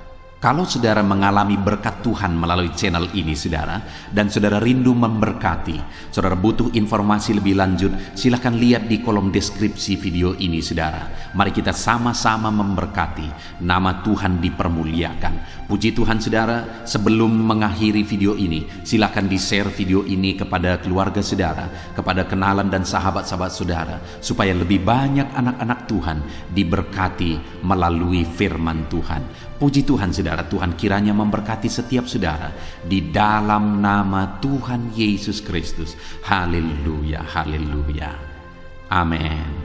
Kalau saudara mengalami berkat Tuhan melalui channel ini saudara, dan saudara rindu memberkati, saudara butuh informasi lebih lanjut, silakan lihat di kolom deskripsi video ini saudara. Mari kita sama-sama memberkati, nama Tuhan dipermuliakan. Puji Tuhan saudara, sebelum mengakhiri video ini, silakan di-share video ini kepada keluarga saudara, kepada kenalan dan sahabat-sahabat saudara, supaya lebih banyak anak-anak Tuhan diberkati melalui firman Tuhan. Puji Tuhan saudara, Tuhan kiranya memberkati setiap saudara di dalam nama Tuhan Yesus Kristus. Haleluya, haleluya. Amin.